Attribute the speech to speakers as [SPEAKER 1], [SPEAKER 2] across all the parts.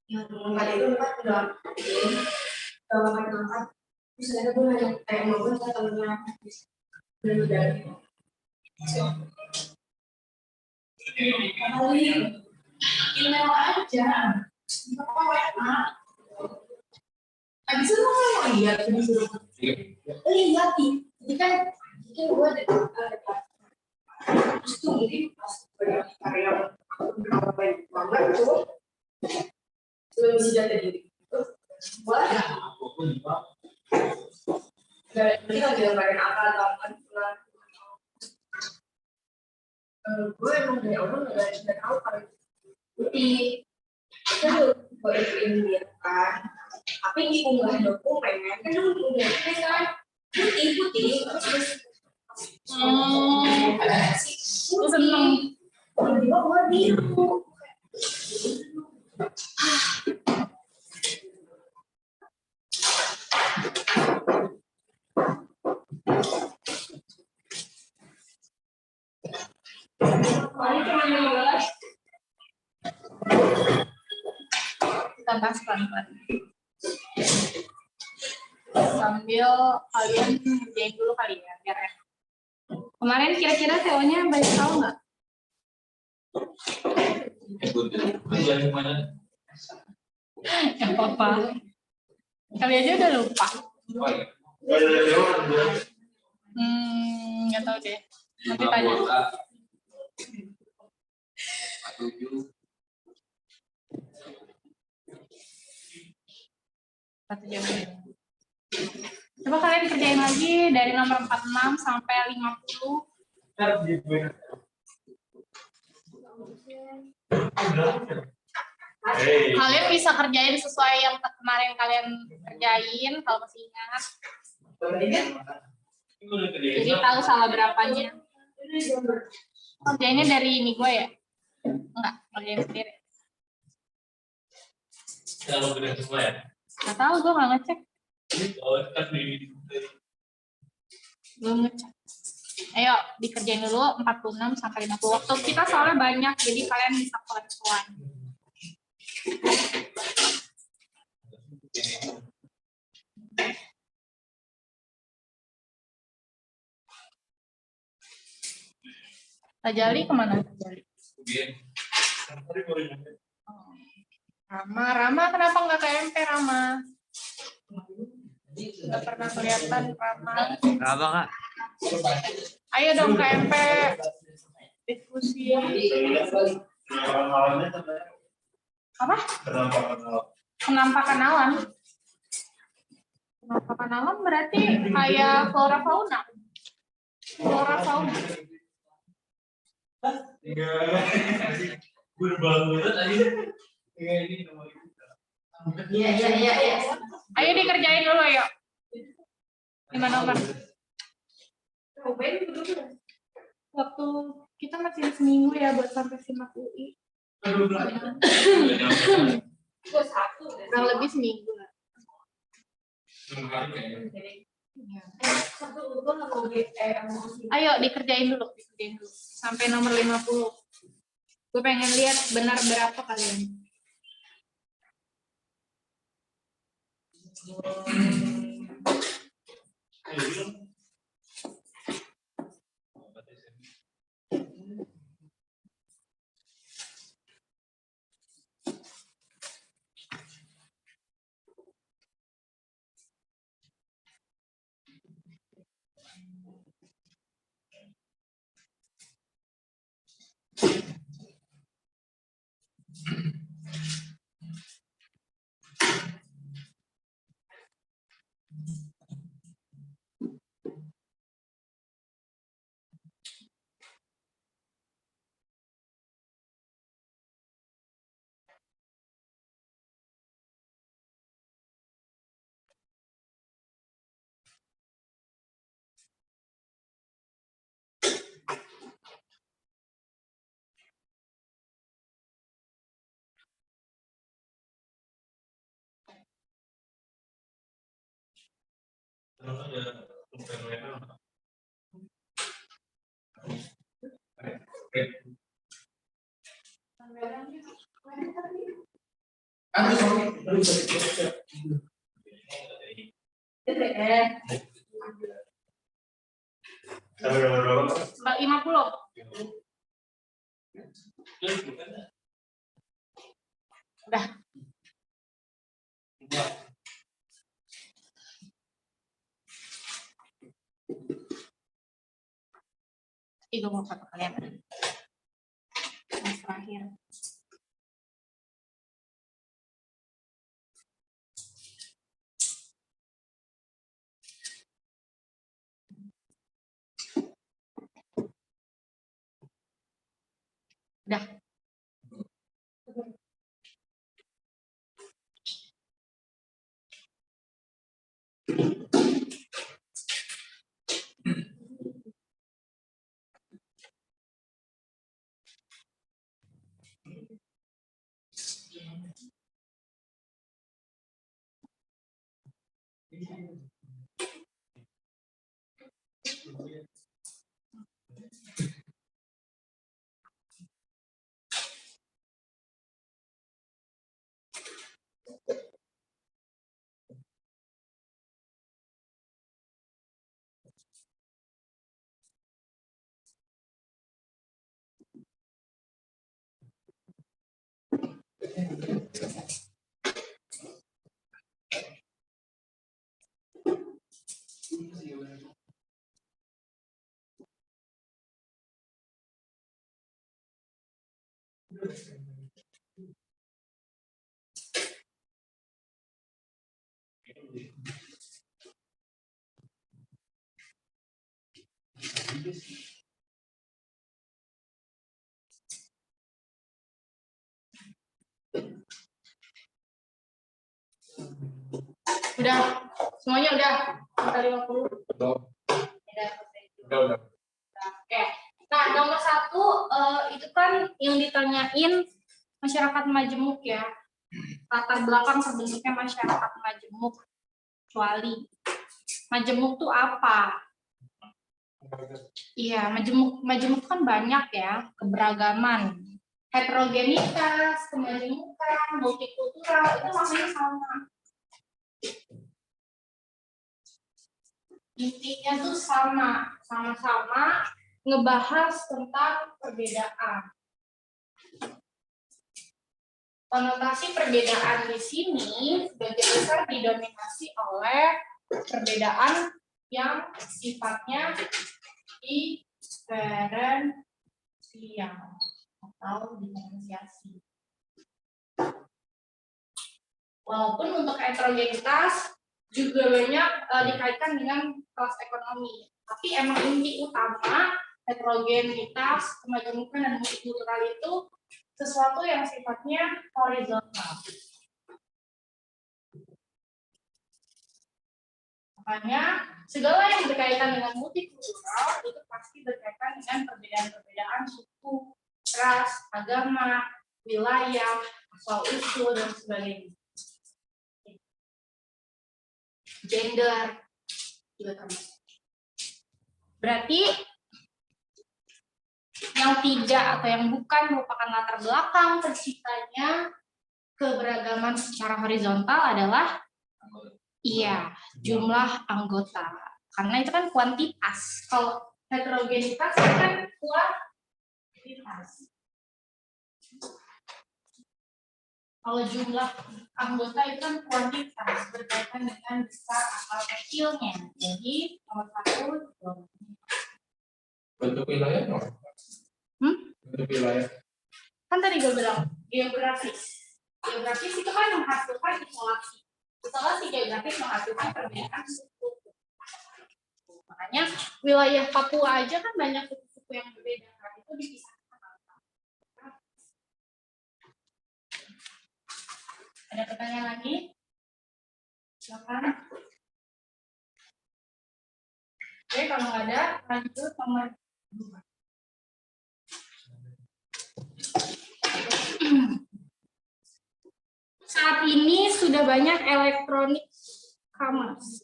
[SPEAKER 1] Yang itu kan udah terus saya pun hanya kayak mau temennya benar kali email aja apa WA habis itu mau lihat disuruh lihat ini kan gue terus tuh jadi pas karya berapa banyak banget tuh sebelum bisa jadi wah kita gambarin apa atau apa gue emang dari awal nggak tahu kan putih itu gue ikutin dia kan tapi di unggah dokumen kan udah kan putih terus gue seneng tiba-tiba gue biru
[SPEAKER 2] kita bahas pelan-pelan sambil kalian ngerjain dulu kali ya biar enak. Kemarin kira-kira TO-nya banyak tahu nggak? Ya apa-apa. Kali aja udah lupa. Nggak tahu deh. Nanti tanya. Coba kalian kerjain lagi dari nomor 46 sampai 50. Kalian bisa kerjain sesuai yang kemarin kalian kerjain kalau masih ingat. Jadi tahu salah berapanya. Kerjainnya dari ini gue ya? Enggak, kerjain sendiri.
[SPEAKER 3] Kalau udah semua ya?
[SPEAKER 2] Nggak tahu, gue nggak ngecek. Belum ngecek. Ayo dikerjain dulu 46 sampai 50. Waktu kita soalnya banyak, jadi kalian bisa pelan-pelan. Tajali kemana Tajali? Rama kenapa nggak ke MP Rama? Nggak pernah kelihatan Rama.
[SPEAKER 4] Apa kak?
[SPEAKER 2] Ayo dong ke MP. Diskusi. Apa? Penampakan alam. Penampakan alam berarti kayak flora fauna. Flora fauna.
[SPEAKER 1] Iya.
[SPEAKER 2] Ayo dikerjain dulu yuk. 5 nomor. Waktu kita masih seminggu ya buat sampai simak UI. Kurang lebih seminggu lah. Ayo dikerjain dulu sampai nomor 50. Gue pengen lihat benar berapa kalian. Mbak 50. Udah. Itu mau foto kalian. Yang terakhir. Udah. Udah, semuanya udah. Angka 50.
[SPEAKER 3] Udah.
[SPEAKER 2] Oke. Nah, nomor 1 itu kan yang ditanyain masyarakat majemuk ya. Latar belakang terbentuknya masyarakat majemuk. Kecuali majemuk tuh apa? Iya, majemuk kan banyak ya, keberagaman, heterogenitas, kemajemukan, multikultural itu maknanya sama. Intinya tuh sama-sama ngebahas tentang perbedaan. Konotasi perbedaan di sini sebagian besar didominasi oleh perbedaan yang sifatnya diferensial atau diferensiasi. Walaupun untuk heterogenitas juga banyak dikaitkan dengan kelas ekonomi, tapi emang inti utama heterogenitas, kemajemukan dan multikultural itu sesuatu yang sifatnya horizontal. Makanya segala yang berkaitan dengan multikultural itu pasti berkaitan dengan perbedaan-perbedaan suku, ras, agama, wilayah, asal-usul dan sebagainya. Gender juga termasuk. Berarti yang tidak atau yang bukan merupakan latar belakang terciptanya keberagaman secara horizontal adalah jumlah anggota. Karena itu kan kuantitas. Kalau heterogenitas kan kuantitas. Kalau jumlah anggota itu kan kuantitas berkaitan dengan besar atau kecilnya. Jadi nomor 1
[SPEAKER 3] Bentuk wilayah no? Bentuk wilayah.
[SPEAKER 2] Kan tadi gue bilang geografis. Geografis itu kan menghasilkan isolasi. Isolasi geografis menghasilkan perbedaan suku. Makanya wilayah Papua aja kan banyak suku-suku yang berbeda. Kan itu dipisahkan. Ada pertanyaan lagi? Silakan. Oke, kalau nggak ada, lanjut nomor 2. Saat ini sudah banyak elektronik e-commerce.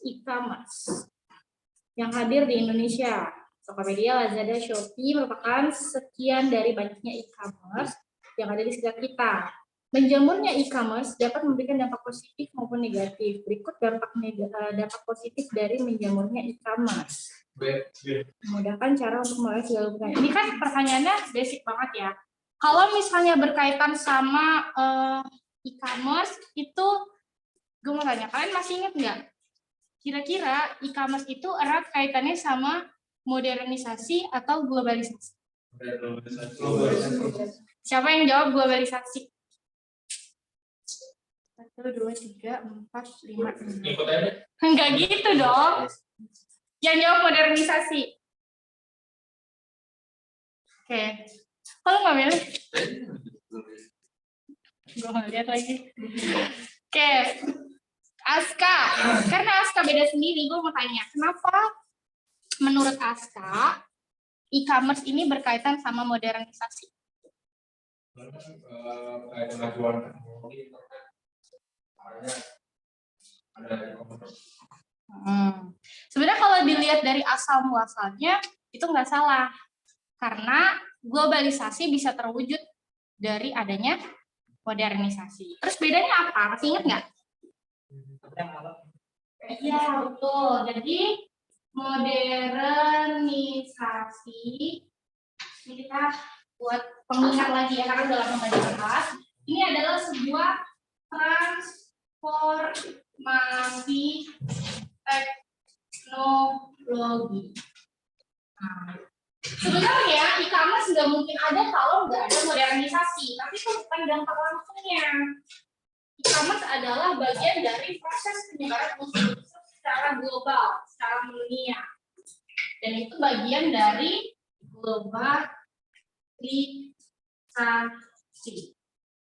[SPEAKER 2] yang hadir di Indonesia. Tokopedia, Lazada, Shopee merupakan sekian dari banyaknya e-commerce yang ada di sekitar kita. Menjamurnya e-commerce dapat memberikan dampak positif maupun negatif. Berikut dampak positif dari menjamurnya e-commerce. Memudahkan cara untuk mulai segala hubungan. Ini kan pertanyaannya basic banget ya. Kalau misalnya berkaitan sama e-commerce itu, gue mau tanya, kalian masih ingat nggak? Kira-kira e-commerce itu erat kaitannya sama modernisasi atau globalisasi? Siapa yang jawab globalisasi? 1, 2, 3, 4, 5, 6. Enggak gitu dong. Yang jawab modernisasi. Oke. Kalau nggak milih? Gue nggak lihat lagi. Oke. Aska. Karena Aska beda sendiri, gue mau tanya. Kenapa menurut Aska e-commerce ini berkaitan sama modernisasi?
[SPEAKER 3] Kayak pengajuan teknologi, ada e-commerce.
[SPEAKER 2] Sebenarnya kalau dilihat dari asal muasalnya itu nggak salah, karena globalisasi bisa terwujud dari adanya modernisasi. Terus bedanya apa? Masih ingat nggak? Iya betul. Jadi modernisasi ini kita buat pengingat lagi ya, karena udah lama nggak dibahas. Ini adalah sebuah transformasi teknologi. Nah, sebenarnya e-commerce nggak mungkin ada kalau nggak ada modernisasi, tapi itu bukan dampak langsungnya. E-commerce adalah bagian dari proses penyebaran unsur secara global, secara mendunia, dan itu bagian dari globalisasi.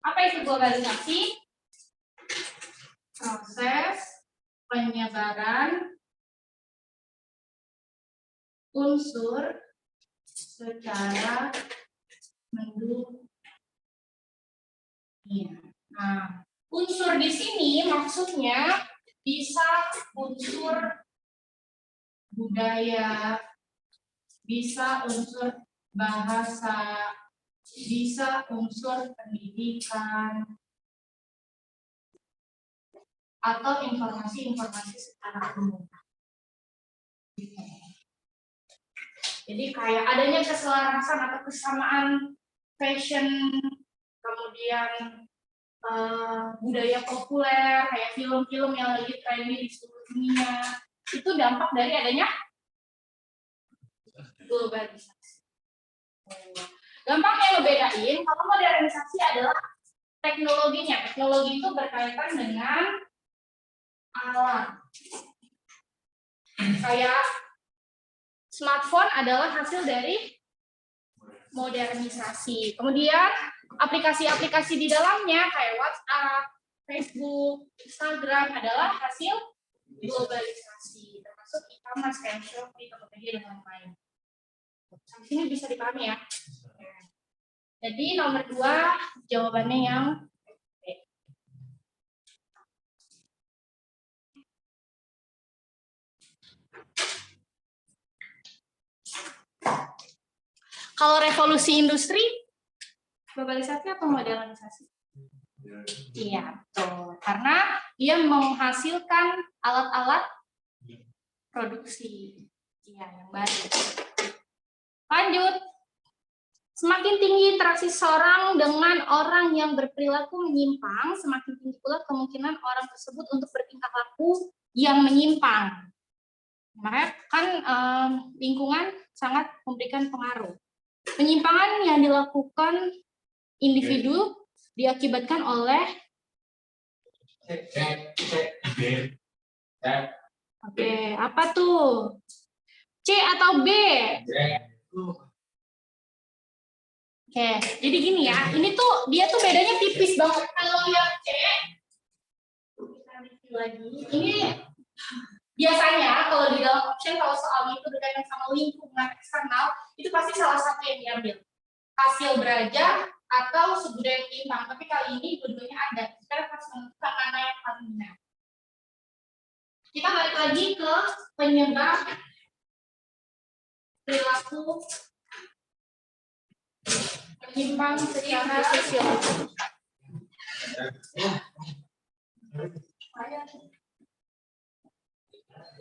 [SPEAKER 2] Apa itu globalisasi? Proses penyebaran unsur secara mendunia. Nah, unsur di sini maksudnya bisa unsur budaya, bisa unsur bahasa, bisa unsur pendidikan, atau informasi-informasi secara umum. Jadi kayak adanya keselarasan atau kesamaan fashion, kemudian budaya populer, kayak film-film yang lagi trending di seluruh dunia, itu dampak dari adanya globalisasi. Gampangnya ngebedain, kalau modernisasi adalah teknologinya. Teknologi itu berkaitan dengan alat. Kayak smartphone adalah hasil dari modernisasi. Kemudian aplikasi-aplikasi di dalamnya kayak WhatsApp, Facebook, Instagram adalah hasil globalisasi, termasuk e-commerce kayak Shopee, Tokopedia, dan lain-lain. Sampai sini bisa dipahami ya. Jadi nomor 2 jawabannya yang B. Kalau revolusi industri, globalisasi atau modernisasi? Iya, betul. Karena dia menghasilkan alat-alat produksi yang baru. Lanjut. Semakin tinggi interaksi seorang dengan orang yang berperilaku menyimpang, semakin tinggi pula kemungkinan orang tersebut untuk bertingkah laku yang menyimpang. Makanya kan lingkungan sangat memberikan pengaruh. Penyimpangan yang dilakukan individu diakibatkan oleh Oke, apa tuh? C atau B? Oke, jadi gini ya, ini tuh dia tuh bedanya tipis banget. Kalau yang C, kita review lagi. Ini biasanya kalau di dalam option kalau soalnya itu berkaitan sama lingkungan eksternal, itu pasti salah satu yang diambil. Hasil belajar atau sebudaya timbang, tapi kali ini dua-duanya ada. Kita harus menentukan mana yang paling benar. Kita balik lagi ke penyebab perilaku menyimpang secara sosiologis.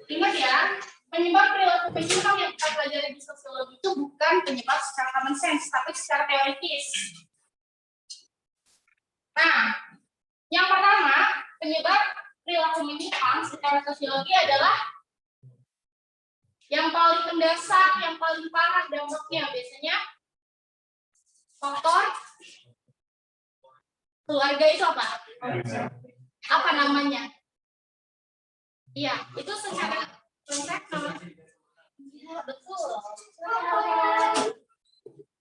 [SPEAKER 2] Ingat ya, penyebab perilaku menyimpang yang kita pelajari di sosiologi itu bukan penyebab secara common sense, tapi secara teoritis. Nah, yang pertama, penyebab perilaku menyimpang secara sosiologi adalah yang paling mendasar, yang paling parah dampaknya biasanya faktor keluarga itu apa? Apa namanya? Iya, itu secara konsep namanya. Ya, betul.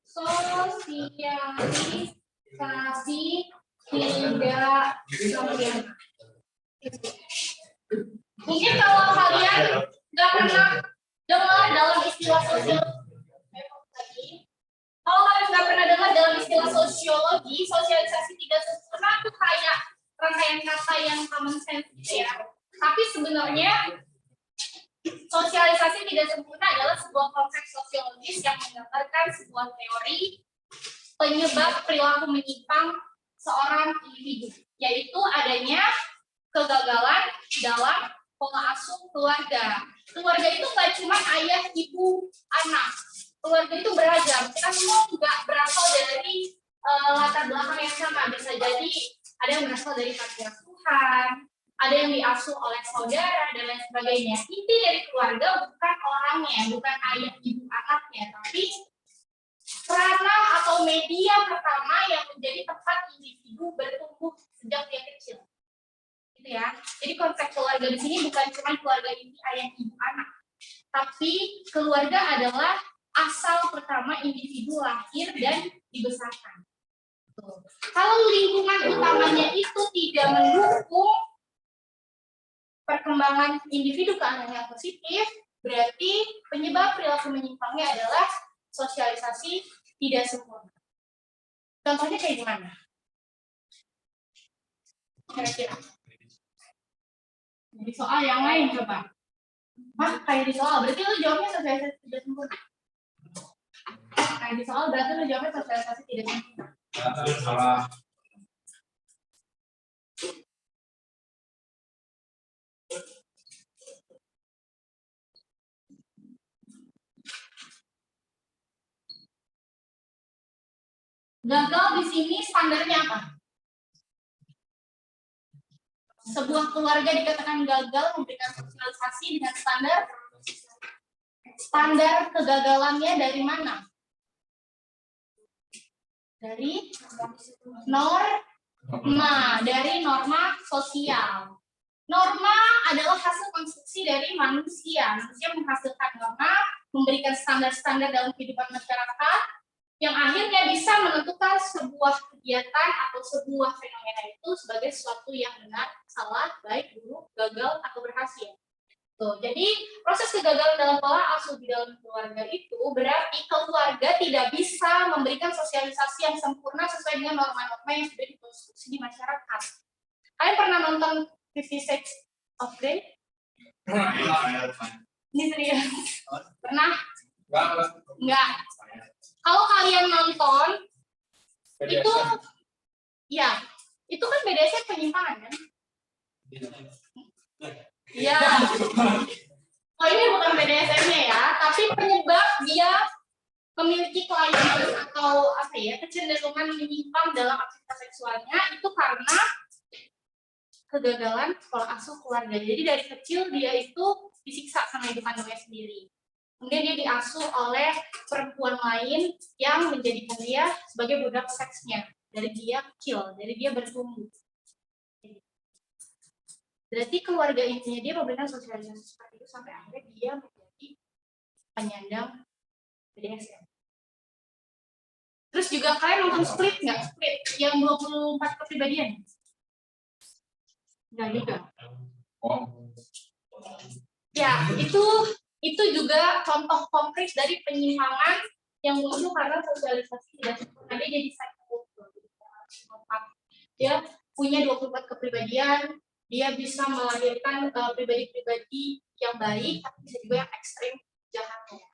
[SPEAKER 2] Sosialisasi tidak sempurna. Mungkin kalau kalian nggak pernah dengar dalam istilah sosiologi, kalau kalian nggak pernah dengar dalam istilah sosiologi, sosialisasi tidak sempurna itu kayak rangkaian kata yang common sense gitu ya. Tapi sebenarnya sosialisasi tidak sempurna adalah sebuah konsep sosiologis yang menggambarkan sebuah teori penyebab perilaku menyimpang seorang individu, yaitu adanya kegagalan dalam pola asuh keluarga. Keluarga itu nggak cuma ayah, ibu, anak. Keluarga itu beragam. Kita semua nggak berasal dari latar belakang yang sama. Bisa jadi ada yang berasal dari panti asuhan, ada yang diasuh oleh saudara dan lain sebagainya. Inti dari keluarga bukan orangnya, bukan ayah, ibu, anaknya, tapi ranah atau media pertama yang menjadi tempat individu bertumbuh sejak dia kecil. Gitu ya. Jadi konsep keluarga di sini bukan cuma keluarga inti ayah, ibu, anak, tapi keluarga adalah asal pertama individu lahir dan dibesarkan. Tuh. Kalau lingkungan utamanya itu tidak mendukung perkembangan individu ke arah yang positif, berarti penyebab perilaku menyimpangnya adalah sosialisasi tidak sempurna. Contohnya kayak gimana? Kira-kira. Jadi soal yang lain coba. Hah, kayak di soal, berarti lu jawabnya sosialisasi tidak sempurna. Kayak di soal, berarti lu jawabnya sosialisasi tidak sempurna.
[SPEAKER 3] Salah.
[SPEAKER 2] Gagal di sini standarnya apa? Sebuah keluarga dikatakan gagal memberikan sosialisasi dengan standar kegagalannya dari mana? Dari norma sosial. Norma adalah hasil konstruksi dari manusia. Manusia menghasilkan norma, memberikan standar-standar dalam kehidupan masyarakat, yang akhirnya bisa menentukan sebuah kegiatan atau sebuah fenomena itu sebagai sesuatu yang benar, salah, baik, buruk, gagal, atau berhasil. Tuh, jadi proses kegagalan dalam pola asuh di dalam keluarga itu berarti keluarga tidak bisa memberikan sosialisasi yang sempurna sesuai dengan norma-norma yang sudah dikonstruksi di masyarakat. Kalian pernah nonton 50 Shades of Grey? Ini serius? Pernah? Enggak. Kalau kalian nonton, itu, ya, itu kan BDSM penyimpangan kan? Iya. Oh, ini bukan BDSM-nya ya, tapi penyebab dia memiliki kelainan atau apa ya, kecenderungan menyimpang dalam aktivitas seksualnya itu karena kegagalan pola asuh keluarga. Jadi dari kecil dia itu disiksa sama ibu kandungnya sendiri. Kemudian dia diasuh oleh perempuan lain yang menjadikan dia sebagai budak seksnya. Dari dia kecil, dari dia bertumbuh. Berarti keluarga intinya dia memberikan sosialisasi seperti itu sampai akhirnya dia menjadi penyandang BDSM. Terus juga kalian nonton Split nggak? Split yang 24 kepribadian? Nggak juga. Ya, itu juga contoh konkret dari penyimpangan yang muncul karena sosialisasi tidak sempurna. Dia jadi psychopath. Dia punya 24 kepribadian, dia bisa melahirkan pribadi-pribadi yang baik, tapi bisa juga yang ekstrim jahatnya.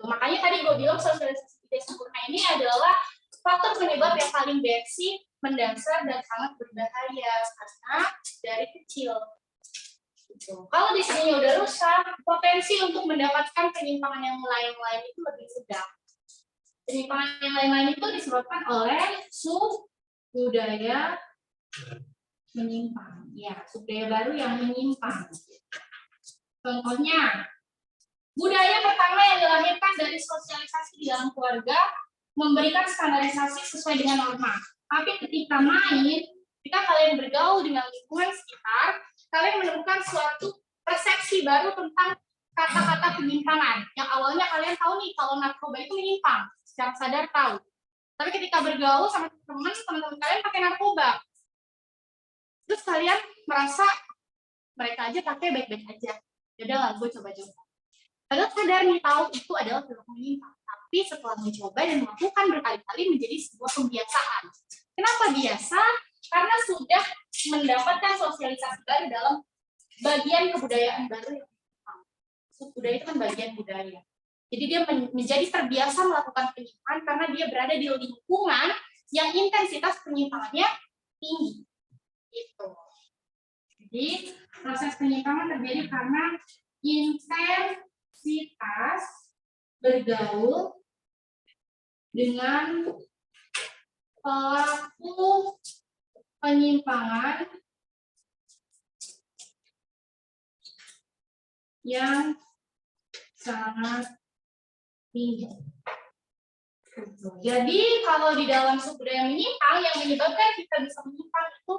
[SPEAKER 2] Makanya tadi gue bilang sosialisasi tidak sempurna ini adalah faktor penyebab yang paling basic, mendasar, dan sangat berbahaya karena dari kecil. Kalau di sini udah rusak, potensi untuk mendapatkan penyimpangan yang lain-lain itu lebih mudah. Penyimpangan yang lain-lain itu disebabkan oleh budaya menyimpang. Ya, budaya baru yang menyimpang. Contohnya, budaya pertama yang dilahirkan dari sosialisasi di dalam keluarga memberikan standarisasi sesuai dengan norma. Tapi ketika kalian bergaul dengan lingkungan sekitar, kalian menemukan suatu persepsi baru tentang kata-kata penyimpangan. Yang awalnya kalian tahu nih kalau narkoba itu menyimpang, secara sadar tahu. Tapi ketika bergaul sama teman-teman kalian pakai narkoba, terus kalian merasa mereka aja pakai baik-baik aja. Yaudah lah, gue coba-coba. Padahal sadar nih tahu itu adalah perilaku menyimpang. Tapi setelah mencoba dan melakukan berkali-kali menjadi sebuah kebiasaan. Kenapa biasa? Karena sudah mendapatkan sosialisasi baru dalam bagian kebudayaan baru yang menyimpang. Budaya itu kan bagian budaya. Jadi dia menjadi terbiasa melakukan penyimpangan karena dia berada di lingkungan yang intensitas penyimpangannya tinggi. Gitu. Jadi proses penyimpangan terjadi karena intensitas bergaul dengan pelaku penyimpangan yang sangat tinggi. Jadi kalau di dalam budaya menyimpang yang menyebabkan kita bisa menyimpang itu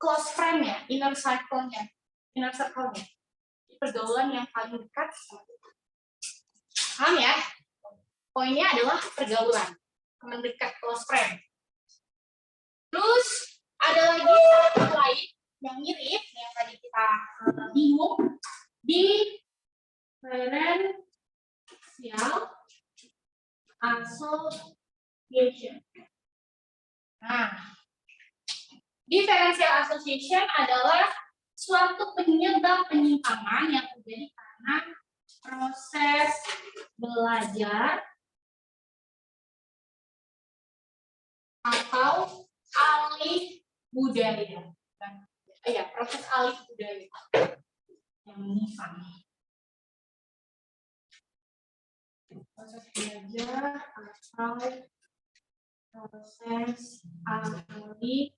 [SPEAKER 2] close friend ya, inner circle-nya, pergaulan yang paling dekat sama kita. Paham ya? Poinnya adalah pergaulan, teman dekat, close friend. Terus ada lagi satu lain yang mirip yang tadi kita bingung di differential association. Nah, differential association adalah suatu penyebab penyimpangan yang terjadi karena proses belajar atau alih budaya. Proses alih budaya yang menyimpang. Proses belajar atau proses alih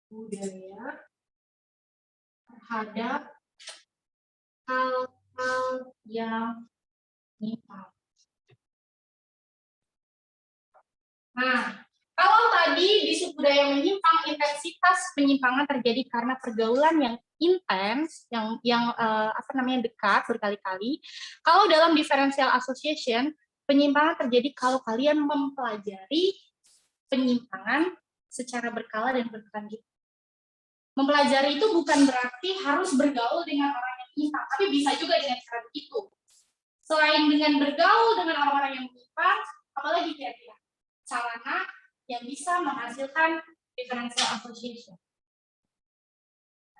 [SPEAKER 2] budaya terhadap hal-hal yang menyimpang. Nah, kalau tadi di budaya menyimpang, intensitas penyimpangan terjadi karena pergaulan yang intens, yang dekat berkali-kali. Kalau dalam differential association, penyimpangan terjadi kalau kalian mempelajari penyimpangan secara berkala dan berkelanjutan. Mempelajari itu bukan berarti harus bergaul dengan orang yang menyimpang, tapi bisa juga dengan cara begitu. Selain dengan bergaul dengan orang-orang yang menyimpang, apalagi kira-kira sarana yang bisa menghasilkan differential association.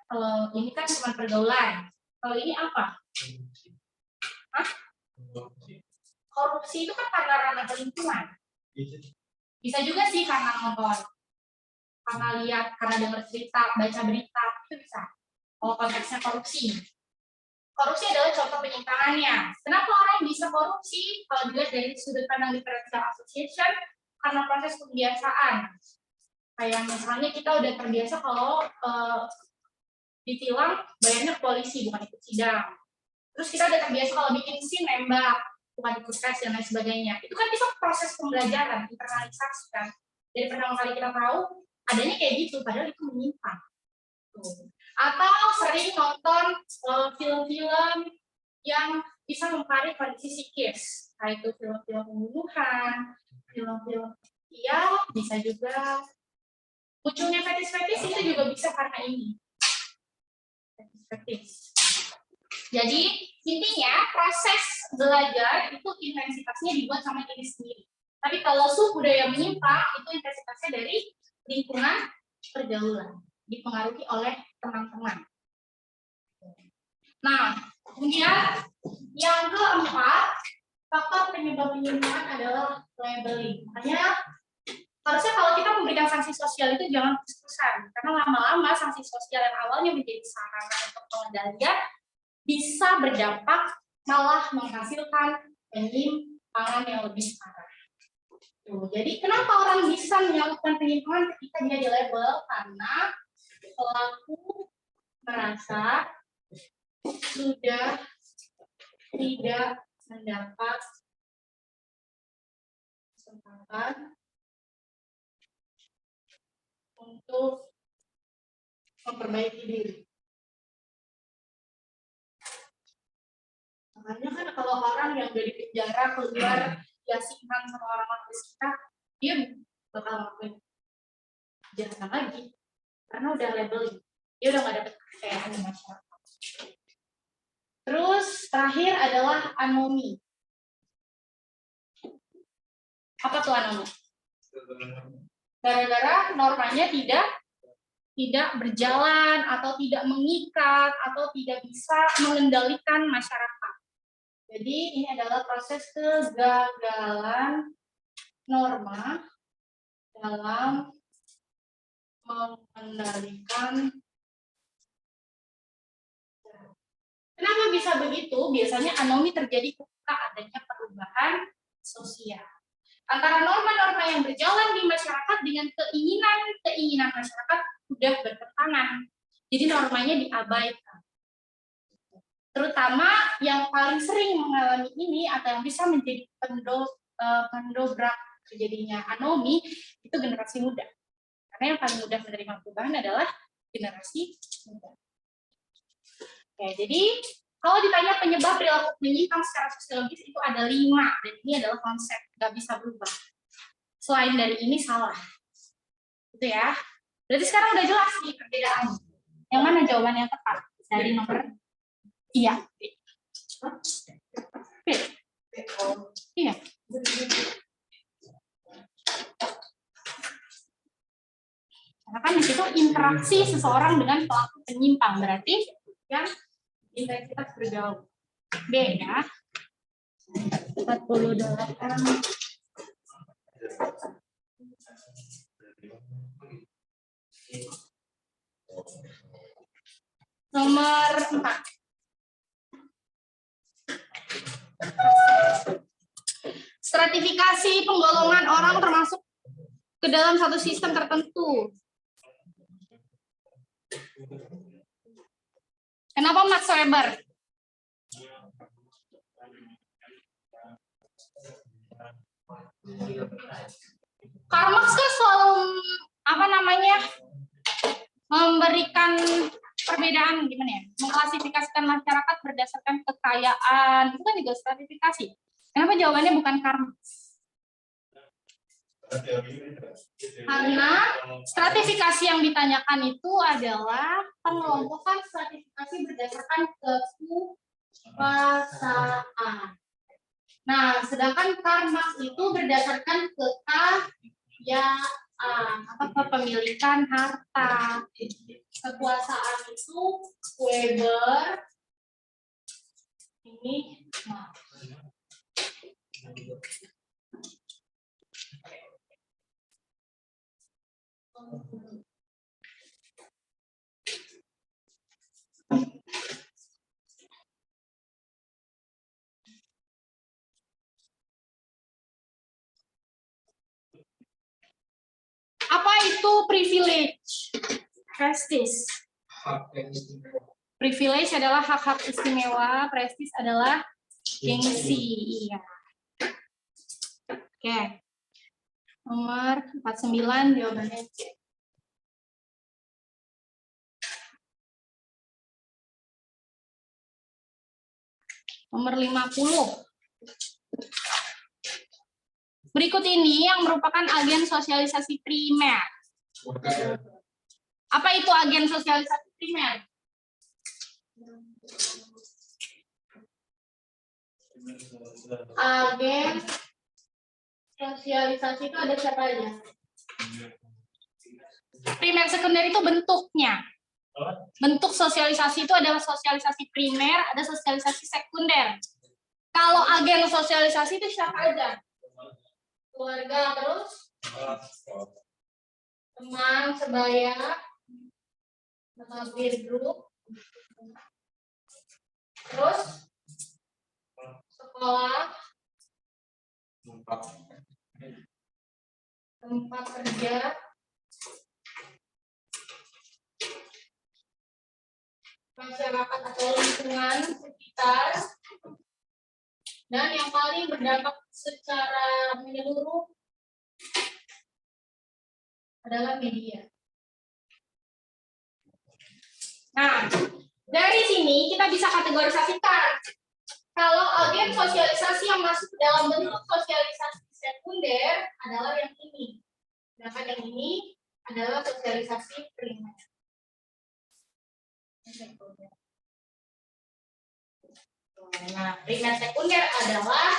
[SPEAKER 2] Kalau ini kan cuma pergaulan. Kalau ini apa? Hah? Korupsi itu kan karena ranah lingkungan. Bisa juga sih karena nonton, karena lihat, karena dengar cerita, baca berita, itu bisa. Kalau konteksnya korupsi. Korupsi adalah contoh penyimpangannya. Kenapa orang bisa korupsi? Kalau dilihat dari sudut pandang differential association, karena proses kebiasaan. Kayak misalnya kita udah terbiasa kalau ditilang bayarnya ke polisi, bukan ikut sidang. Terus kita udah terbiasa kalau bikin SIM nembak, bukan ikut tes dan lain sebagainya. Itu kan bisa proses pembelajaran, internalisasi kan. Dari pertama kali kita tahu, adanya kayak gitu, padahal itu menyimpang. Atau sering nonton film-film yang bisa mempengaruhi kondisi psikis, kayak itu film-film pembunuhan, film-film, ya bisa juga munculnya fetis-fetis itu juga bisa karena ini. Fetis. Jadi intinya proses belajar itu intensitasnya dibuat sama diri sendiri. Tapi kalau budaya menyimpang itu intensitasnya dari lingkungan pergaulan, dipengaruhi oleh teman-teman. Nah, kemudian yang keempat, faktor penyebab penyimpangan adalah labeling. Makanya harusnya kalau kita memberikan sanksi sosial itu jangan terus-terusan, karena lama-lama sanksi sosial yang awalnya menjadi sarana untuk pengendalian bisa berdampak malah menghasilkan penyimpangan yang lebih parah. Tuh, jadi kenapa orang bisa melakukan penyimpangan ketika dia di label? Karena pelaku merasa sudah tidak mendapat kesempatan untuk memperbaiki diri. Makanya kan kalau orang yang dari penjara keluar diasingkan sama orang-orang di sekitar, dia bakal ngelakuin kejahatan lagi karena udah labeling, dia udah nggak dapet kepercayaan di masyarakat. Terus terakhir adalah anomi. Apa tuh anomi? Gara-gara normanya tidak berjalan atau tidak mengikat atau tidak bisa mengendalikan masyarakat. Jadi ini adalah proses kegagalan norma dalam mengendalikan. Kenapa bisa begitu? Biasanya anomi terjadi ketika adanya perubahan sosial antara norma-norma yang berjalan di masyarakat dengan keinginan masyarakat sudah bertentangan. Jadi normanya diabaikan. Terutama yang paling sering mengalami ini atau yang bisa menjadi pendobrak terjadinya anomi itu generasi muda. Karena yang paling mudah menerima perubahan adalah generasi muda. Oke, jadi kalau ditanya penyebab perilaku menyimpang secara sosiologis itu ada 5, dan ini adalah konsep, nggak bisa berubah. Selain dari ini salah, gitu ya. Berarti sekarang udah jelas nih perbedaan. Yang mana jawaban yang tepat dari nomor? Iya. Iya. Karena kan di situ interaksi seseorang dengan pelaku penyimpang, berarti yang intensitas bergaul. B ya. 48. Nomor 4. Stratifikasi penggolongan orang termasuk ke dalam satu sistem tertentu. Kenapa Max Weber? Karl Marx kan selalu memberikan perbedaan gimana ya? Mengklasifikasikan masyarakat berdasarkan kekayaan. Itu kan juga stratifikasi. Kenapa jawabannya bukan Karl Marx? Karena stratifikasi yang ditanyakan itu adalah pengelompokan stratifikasi berdasarkan kekuasaan. Nah, sedangkan Karl Marx itu berdasarkan kekayaan atau kepemilikan harta. Kekuasaan itu Weber ini Marx. Apa itu privilege? Prestige. Privilege adalah hak-hak istimewa, prestige adalah gengsi. Iya. Oke. Nomor 49 jawabannya C. Nomor 50. Berikut ini yang merupakan agen sosialisasi primer. Apa itu agen sosialisasi primer? Agen sosialisasi itu ada siapa aja? Primer sekunder itu bentuknya. Bentuk sosialisasi itu adalah sosialisasi primer, ada sosialisasi sekunder. Kalau agen sosialisasi itu siapa aja? Keluarga, terus teman sebaya, teman peer group, terus sekolah, tempat kerja, masyarakat atau lingkungan sekitar, dan yang paling berdampak secara menyeluruh adalah media. Nah, dari sini kita bisa kategorisasikan kalau agen sosialisasi yang masuk dalam bentuk sosialisasi sekunder adalah yang ini. Sedangkan yang ini adalah sosialisasi primer. Nah, primer sekunder adalah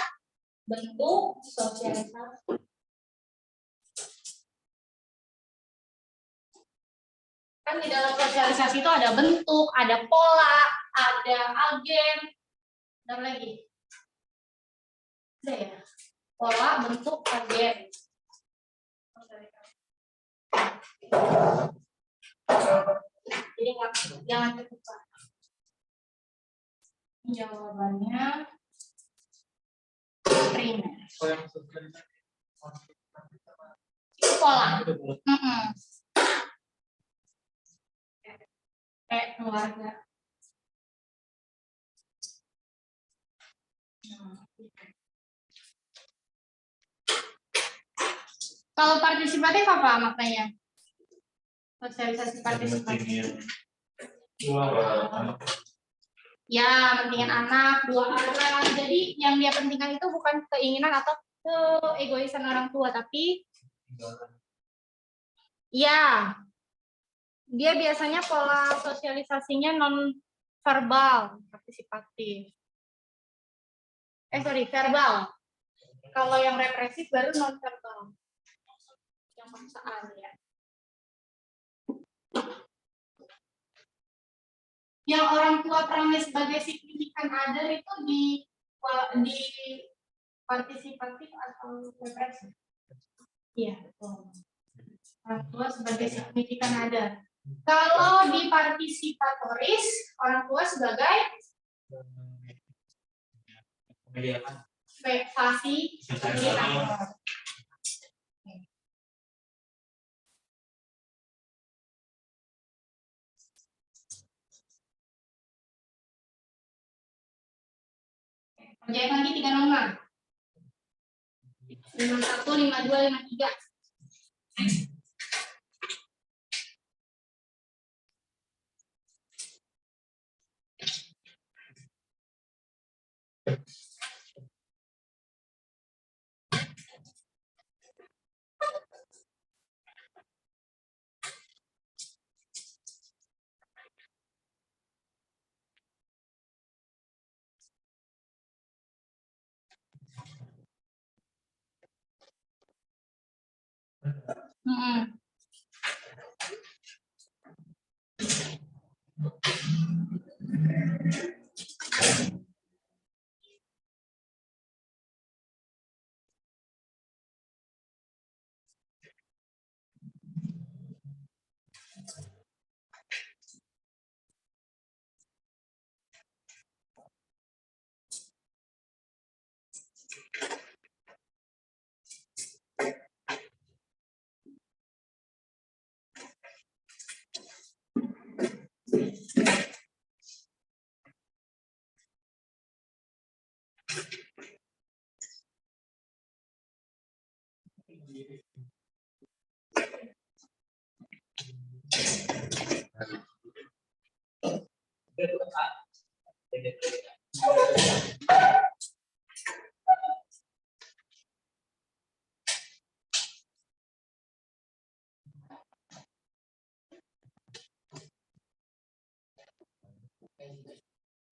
[SPEAKER 2] bentuk sosialisasi. Kan di dalam sosialisasi itu ada bentuk, ada pola, ada agen, dan lagi. Ada ya? Pola, bentuk, agen. Jadi jangan terlupa. Jawabannya primer. Itu pola. Kayak keluarga. Kalau partisipatif apa maknanya? Sosialisasi partisipatif. Ya, pentingin anak, dua arah. Jadi yang dia pentingkan itu bukan keinginan atau keegoisan orang tua, tapi ya, dia biasanya pola sosialisasinya non verbal, partisipatif. Verbal. Kalau yang represif baru non verbal. Yang paksaan ya. Yang orang tua perannya sebagai signifikan other itu di partisipatif atau represif? Iya, betul. Orang tua sebagai signifikan other. Kalau di partisipatoris, orang tua sebagai fasilitator. Kerjain lagi 3 nomor. 51, 52, 53.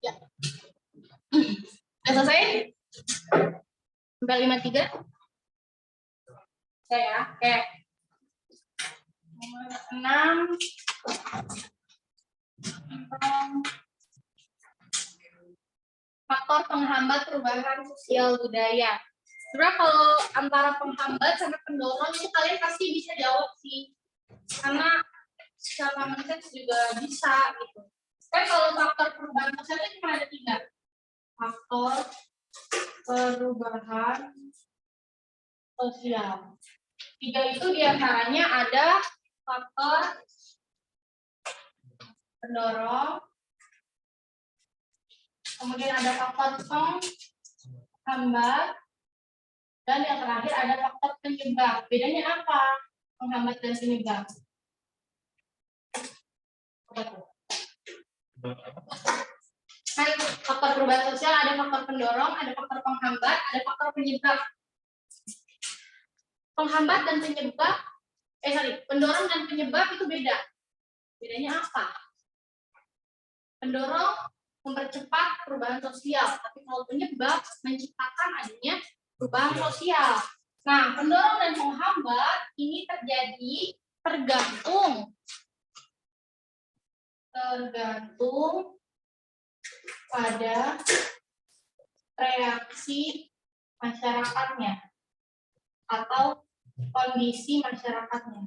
[SPEAKER 2] Ya. Udah selesai? Sampai 53? Saya, oke. Nomor 6. faktor penghambat perubahan sosial budaya. Sebenarnya kalau antara penghambat sama pendorong itu kalian pasti bisa jawab sih, karena secara common sense juga bisa gitu. Kan kalau faktor perubahan sosial itu cuma ada 3. Faktor perubahan sosial. 3 itu diantaranya ada faktor pendorong, kemudian ada faktor penghambat, dan yang terakhir ada faktor penyebab. Bedanya apa? Penghambat dan penyebab. Kan faktor perubahan sosial ada faktor pendorong, ada faktor penghambat, ada faktor penyebab. Penghambat dan penyebab, pendorong dan penyebab itu beda. Bedanya apa? Pendorong mempercepat perubahan sosial, tapi kalau penyebab menciptakan adanya perubahan sosial. Nah, pendorong dan penghambat ini terjadi tergantung pada reaksi masyarakatnya atau kondisi masyarakatnya.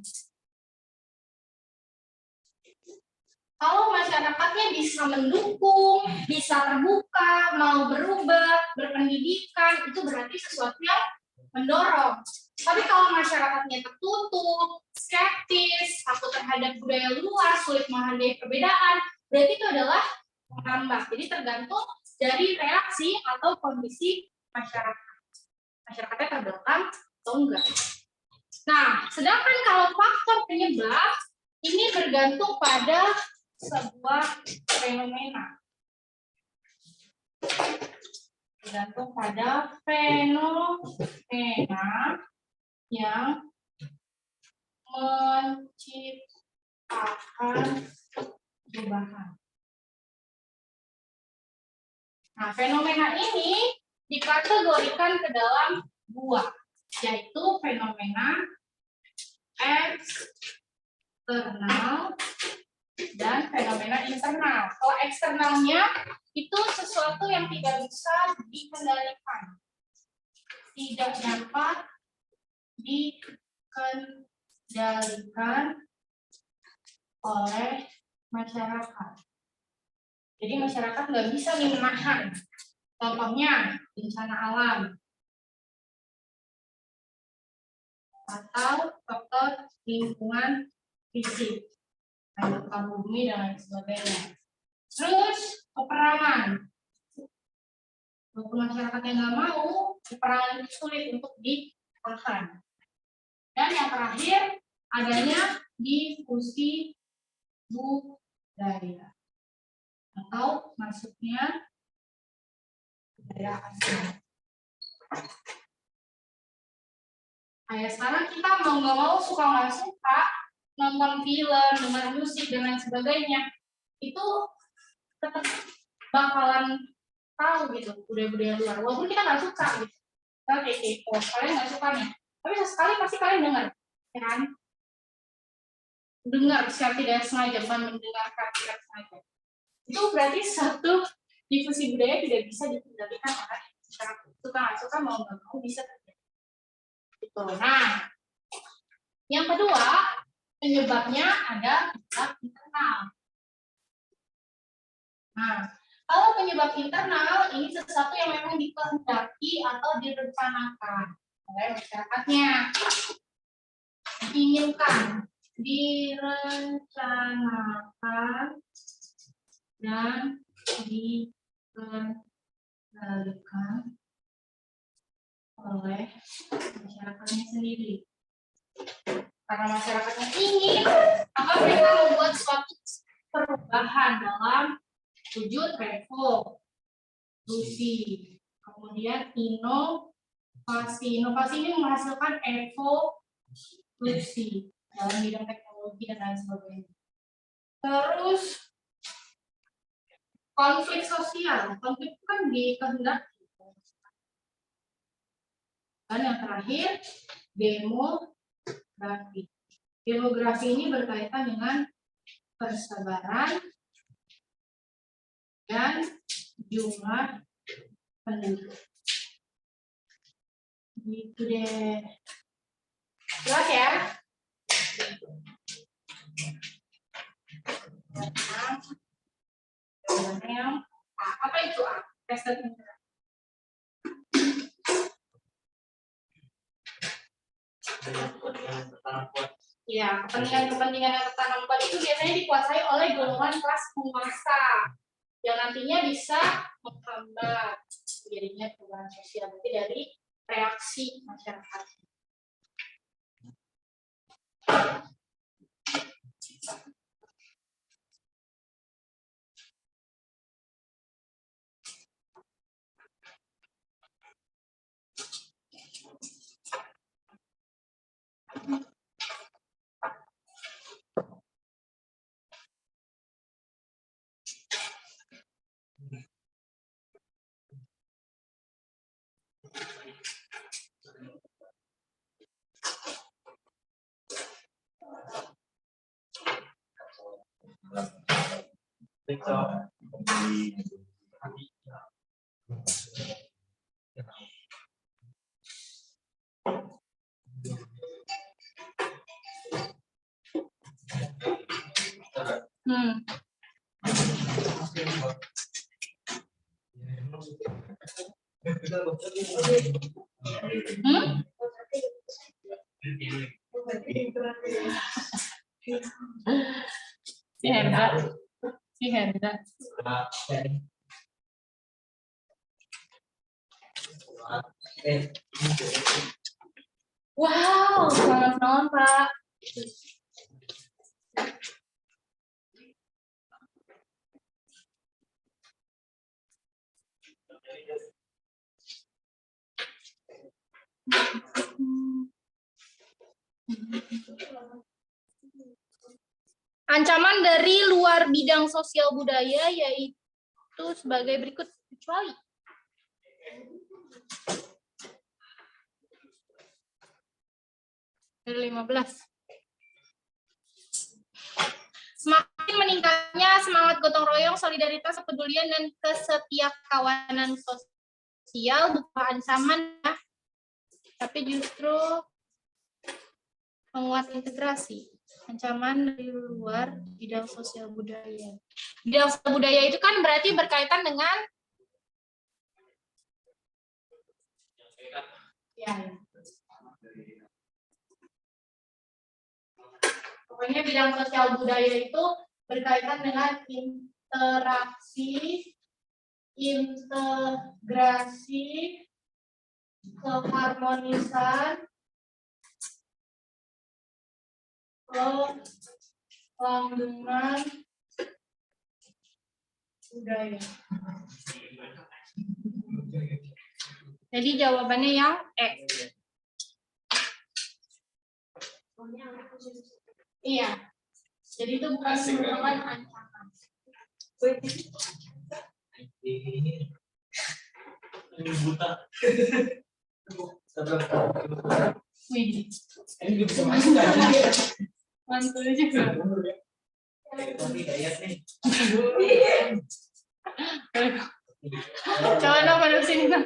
[SPEAKER 2] Kalau masyarakatnya bisa mendukung, bisa terbuka, mau berubah, berpendidikan, itu berarti sesuatu yang mendorong. Tapi kalau masyarakatnya tertutup, skeptis, takut terhadap budaya luar, sulit menghargai perbedaan, berarti itu adalah penghambat. Jadi tergantung dari reaksi atau kondisi masyarakat. Masyarakatnya terbelakang atau enggak. Nah, sedangkan kalau faktor penyebab ini bergantung pada sebuah fenomena. Bergantung pada fenomena yang menciptakan perubahan. Nah, fenomena ini dikategorikan ke dalam 2, yaitu fenomena eksternal dan fenomena internal. Kalau eksternalnya itu sesuatu yang tidak bisa dikendalikan, tidak dapat dikendalikan oleh masyarakat. Jadi masyarakat nggak bisa menahan. Contohnya bencana alam atau faktor lingkungan fisik, gempa bumi dan lain sebagainya. Terus peperangan. Walaupun masyarakat yang nggak mau, peperangan itu sulit untuk ditahan. Dan yang terakhir adanya difusi budaya atau masuknya budaya asing. Kayak sekarang kita mau nggak mau, suka nggak suka, nonton film, dengar musik dan lain sebagainya, itu tetap bakalan tahu gitu budaya-budaya luar. Walaupun kita nggak suka gitu, kita kayak K-pop, kalian nggak suka nih, tapi sesekali pasti kalian dengar, ya kan? Dengar secara tidak sengaja, bukan mendengarkan secara sengaja. Itu berarti satu difusi budaya tidak bisa dikendalikan oleh masyarakat. Suka nggak suka, mau nggak mau bisa terjadi. Gitu. Nah, yang kedua penyebabnya ada penyebab internal. Nah, kalau penyebab internal ini sesuatu yang memang dikehendaki atau direncanakan oleh masyarakatnya, diinginkan, direncanakan dan dikendalikan oleh masyarakatnya sendiri. Karena masyarakatnya ingin, maka mereka membuat suatu perubahan dalam wujud revolusi, kemudian inovasi. Inovasi ini menghasilkan evolusi dalam bidang teknologi dan lain sebagainya. Terus konflik sosial, konflik itu kan dikehendaki. Dan yang terakhir demografi. Demografi ini berkaitan dengan persebaran dan jumlah Gitu deh. Jelas ya? Apa itu? Present interest. Ya, kepentingan yang tertanam kuat itu biasanya dikuasai oleh golongan kelas penguasa yang nantinya bisa menghambat jadinya perubahan sosial dari reaksi masyarakat. Si Hendra. Wow, selamat malam Pak. Ancaman dari luar bidang sosial budaya yaitu sebagai berikut, kecuali dari 15. Semakin meningkatnya semangat gotong royong, solidaritas, kepedulian, dan kesetiakawanan sosial bukan ancaman, tapi justru menguat integrasi. Ancaman dari luar bidang sosial budaya. Bidang sosial budaya itu kan berarti berkaitan dengan pokoknya bidang sosial budaya itu berkaitan dengan interaksi, integrasi, keharmonisan, kelangsungan budaya. Jadi jawabannya yang E. Iya. Jadi itu bukan merupakan ancaman.
[SPEAKER 4] Ini buta.
[SPEAKER 2] Wih.
[SPEAKER 4] Ini bisa masuk nggak?
[SPEAKER 2] Mantul juga. Coba dong pada sini dong.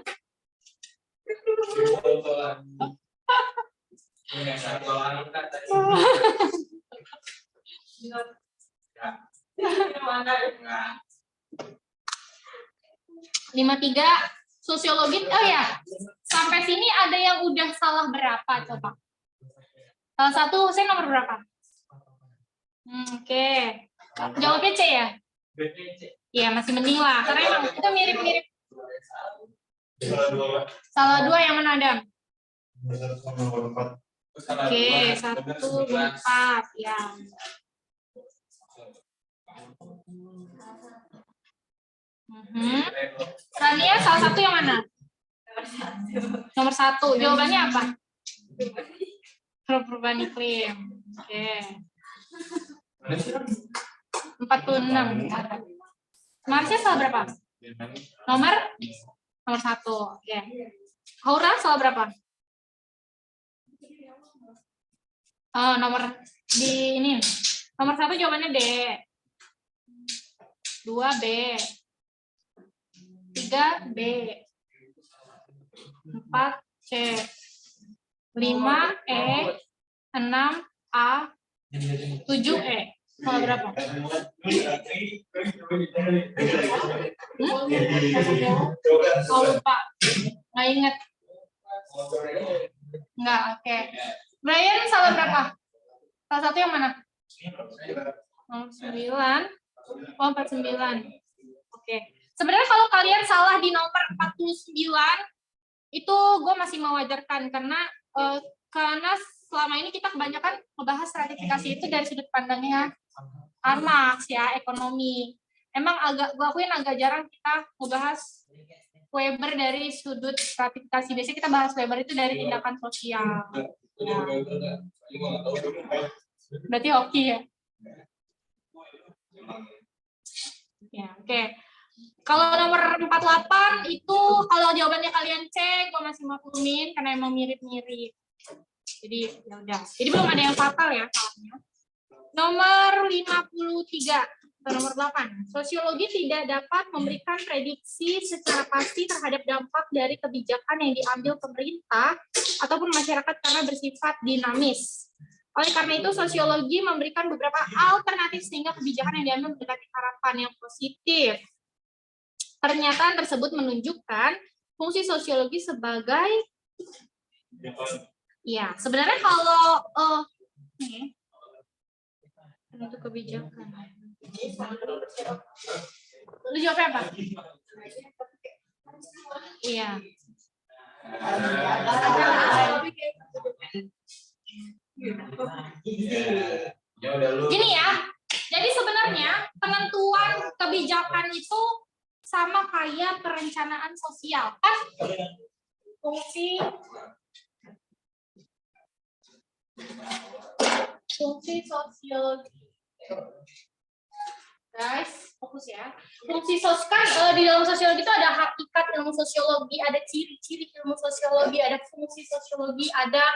[SPEAKER 2] Lima tiga sosiologi. Oh ya, sampai sini ada yang udah salah berapa coba? Salah satu saya nomor berapa? Oke. Jawabnya C ya? Iya, masih mending lah. Karena emang itu mirip-mirip. Salah dua yang mana, Adam? Oke, 1, 4. Ya. Rania, salah satu yang mana? Nomor 1. Jawabannya apa? Perubahan iklim. Oke. 46. Marsha salah berapa? Nomor 1. Oke. Haura salah berapa? Oh, nomor di ini. Nomor 1 jawabannya D. 2 B. 3 B. 4C, 5E, 6A, 7E. Salah berapa? Oh, lupa. Nggak inget. Nggak, oke. Brian salah berapa? Salah satu yang mana? Nomor 9. Oh, 49. Oke. Sebenarnya kalau kalian salah di nomor 49, itu gue masih mewajarkan karena selama ini kita kebanyakan membahas stratifikasi itu dari sudut pandangnya Marx ya, ekonomi. Emang gue akuin agak jarang kita membahas Weber dari sudut stratifikasi. Biasanya kita bahas Weber itu dari tindakan sosial. Ya. Berarti oke ya. Ya, oke. Kalau nomor 48 itu kalau jawabannya kalian cek, gue masih maklumin karena emang mirip-mirip. Jadi ya udah. Jadi belum ada yang fatal ya salahnya. Nomor 53 atau nomor 8. Sosiologi tidak dapat memberikan prediksi secara pasti terhadap dampak dari kebijakan yang diambil pemerintah ataupun masyarakat karena bersifat dinamis. Oleh karena itu, sosiologi memberikan beberapa alternatif sehingga kebijakan yang diambil mendekati harapan yang positif. Pernyataan tersebut menunjukkan fungsi sosiologi sebagai ya, sebenarnya kalau untuk kebijakan. Lu jawabnya apa? Iya. Gini ya, jadi sebenarnya penentuan kebijakan itu sama kayak perencanaan sosial, kan? Fungsi sosiologi. Guys, fokus ya. Fungsi sosial di dalam sosiologi itu ada hakikat ilmu sosiologi, ada ciri-ciri ilmu sosiologi, ada fungsi sosiologi, ada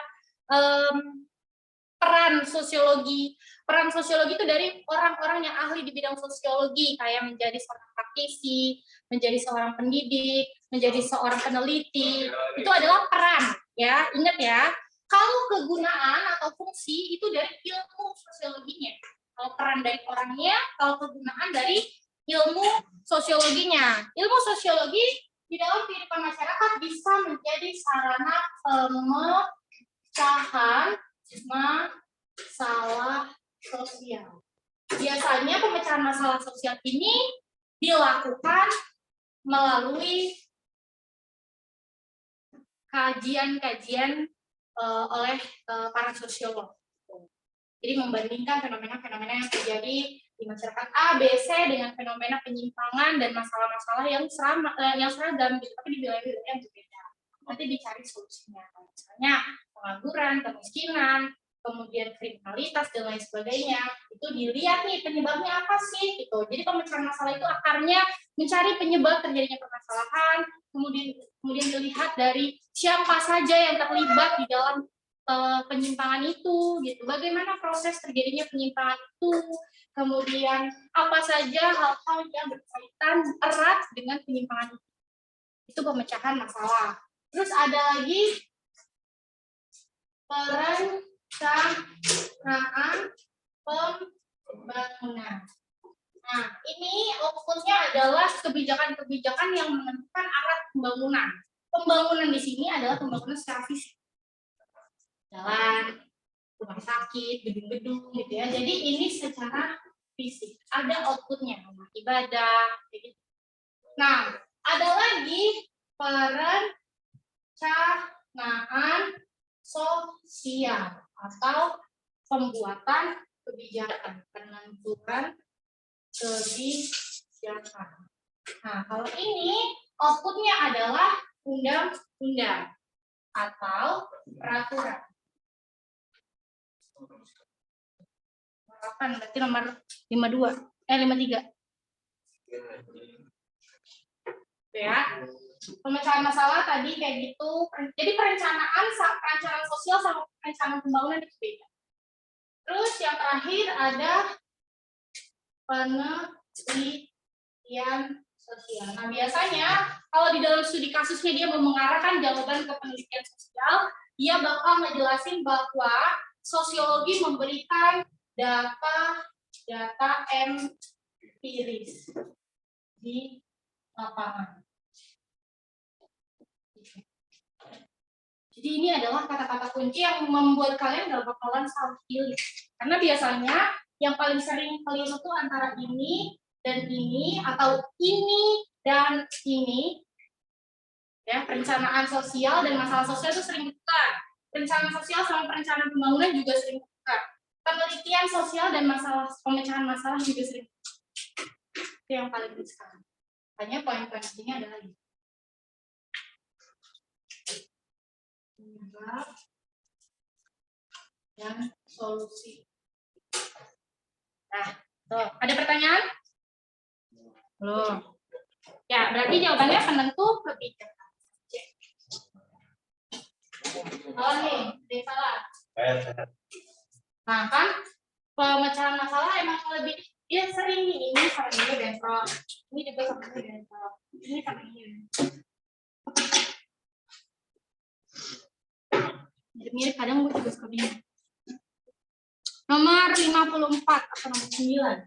[SPEAKER 2] peran sosiologi. Peran sosiologi itu dari orang-orang yang ahli di bidang sosiologi, kayak menjadi seorang praktisi, menjadi seorang pendidik, menjadi seorang peneliti. Itu adalah peran, ya. Ingat ya. Kalau kegunaan atau fungsi itu dari ilmu sosiologinya. Kalau peran dari orangnya, kalau kegunaan dari ilmu sosiologinya. Ilmu sosiologi di dalam kehidupan masyarakat bisa menjadi sarana pemecahan masalah sosial. Biasanya pemecahan masalah sosial ini dilakukan melalui kajian-kajian oleh para sosiolog. Jadi membandingkan fenomena-fenomena yang terjadi di masyarakat A, B, C dengan fenomena penyimpangan dan masalah-masalah yang seragam, gitu, tapi di wilayah-wilayah yang berbeda. Nanti dicari solusinya, misalnya pengangguran, kemiskinan, kemudian kriminalitas dan lain sebagainya. Itu dilihat nih penyebabnya apa sih, gitu. Jadi pemecahan masalah itu akarnya mencari penyebab terjadinya permasalahan, kemudian dilihat dari siapa saja yang terlibat di dalam penyimpangan itu, gitu. Bagaimana proses terjadinya penyimpangan itu, kemudian apa saja hal-hal yang berkaitan erat dengan penyimpangan itu. Itu pemecahan masalah. Terus ada lagi perencanaan pembangunan. Nah, ini outputnya adalah kebijakan-kebijakan yang menentukan arah pembangunan. Pembangunan di sini adalah pembangunan secara fisik. Jalan, rumah sakit, gedung-gedung, gitu ya. Jadi ini secara fisik. Ada outputnya, rumah ibadah, gitu. Nah, ada lagi perencanaan sosial atau pembuatan kebijakan, penentuan kebijakan. Nah, kalau ini outputnya adalah undang-undang atau peraturan. Berarti nomor 53. Ya. Pemecahan masalah tadi kayak gitu. Jadi perencanaan sosial sama perencanaan pembangunan itu beda. Terus yang terakhir ada penelitian sosial. Nah, biasanya kalau di dalam studi kasusnya dia mau mengarahkan jawaban ke penelitian sosial, dia bakal ngejelasin bahwa sosiologi memberikan data empiris di lapangan. Jadi ini adalah kata-kata kunci yang membuat kalian gak bakalan salah pilih. Karena biasanya yang paling sering keliru itu antara ini dan ini, atau ini dan ini. Ya, perencanaan sosial dan masalah sosial itu sering ditukar. Perencanaan sosial sama perencanaan pembangunan juga sering ditukar. Penelitian sosial dan masalah pemecahan masalah juga sering. Itu yang paling sekarang. Hanya poin-poin pentingnya adalah ini. Penyebab dan solusi. Nah, tuh, ada pertanyaan? Belum. Ya, berarti jawabannya penentu kebijakan. Oh nih, ada yang salah. Nah kan, pemecahan masalah emang lebih dia sering nih, ini sama ini bentrok, ini juga sama ini bentrok, ini sama ini. Mirip kadang gue juga suka bingung. Nomor 54 atau nomor 9?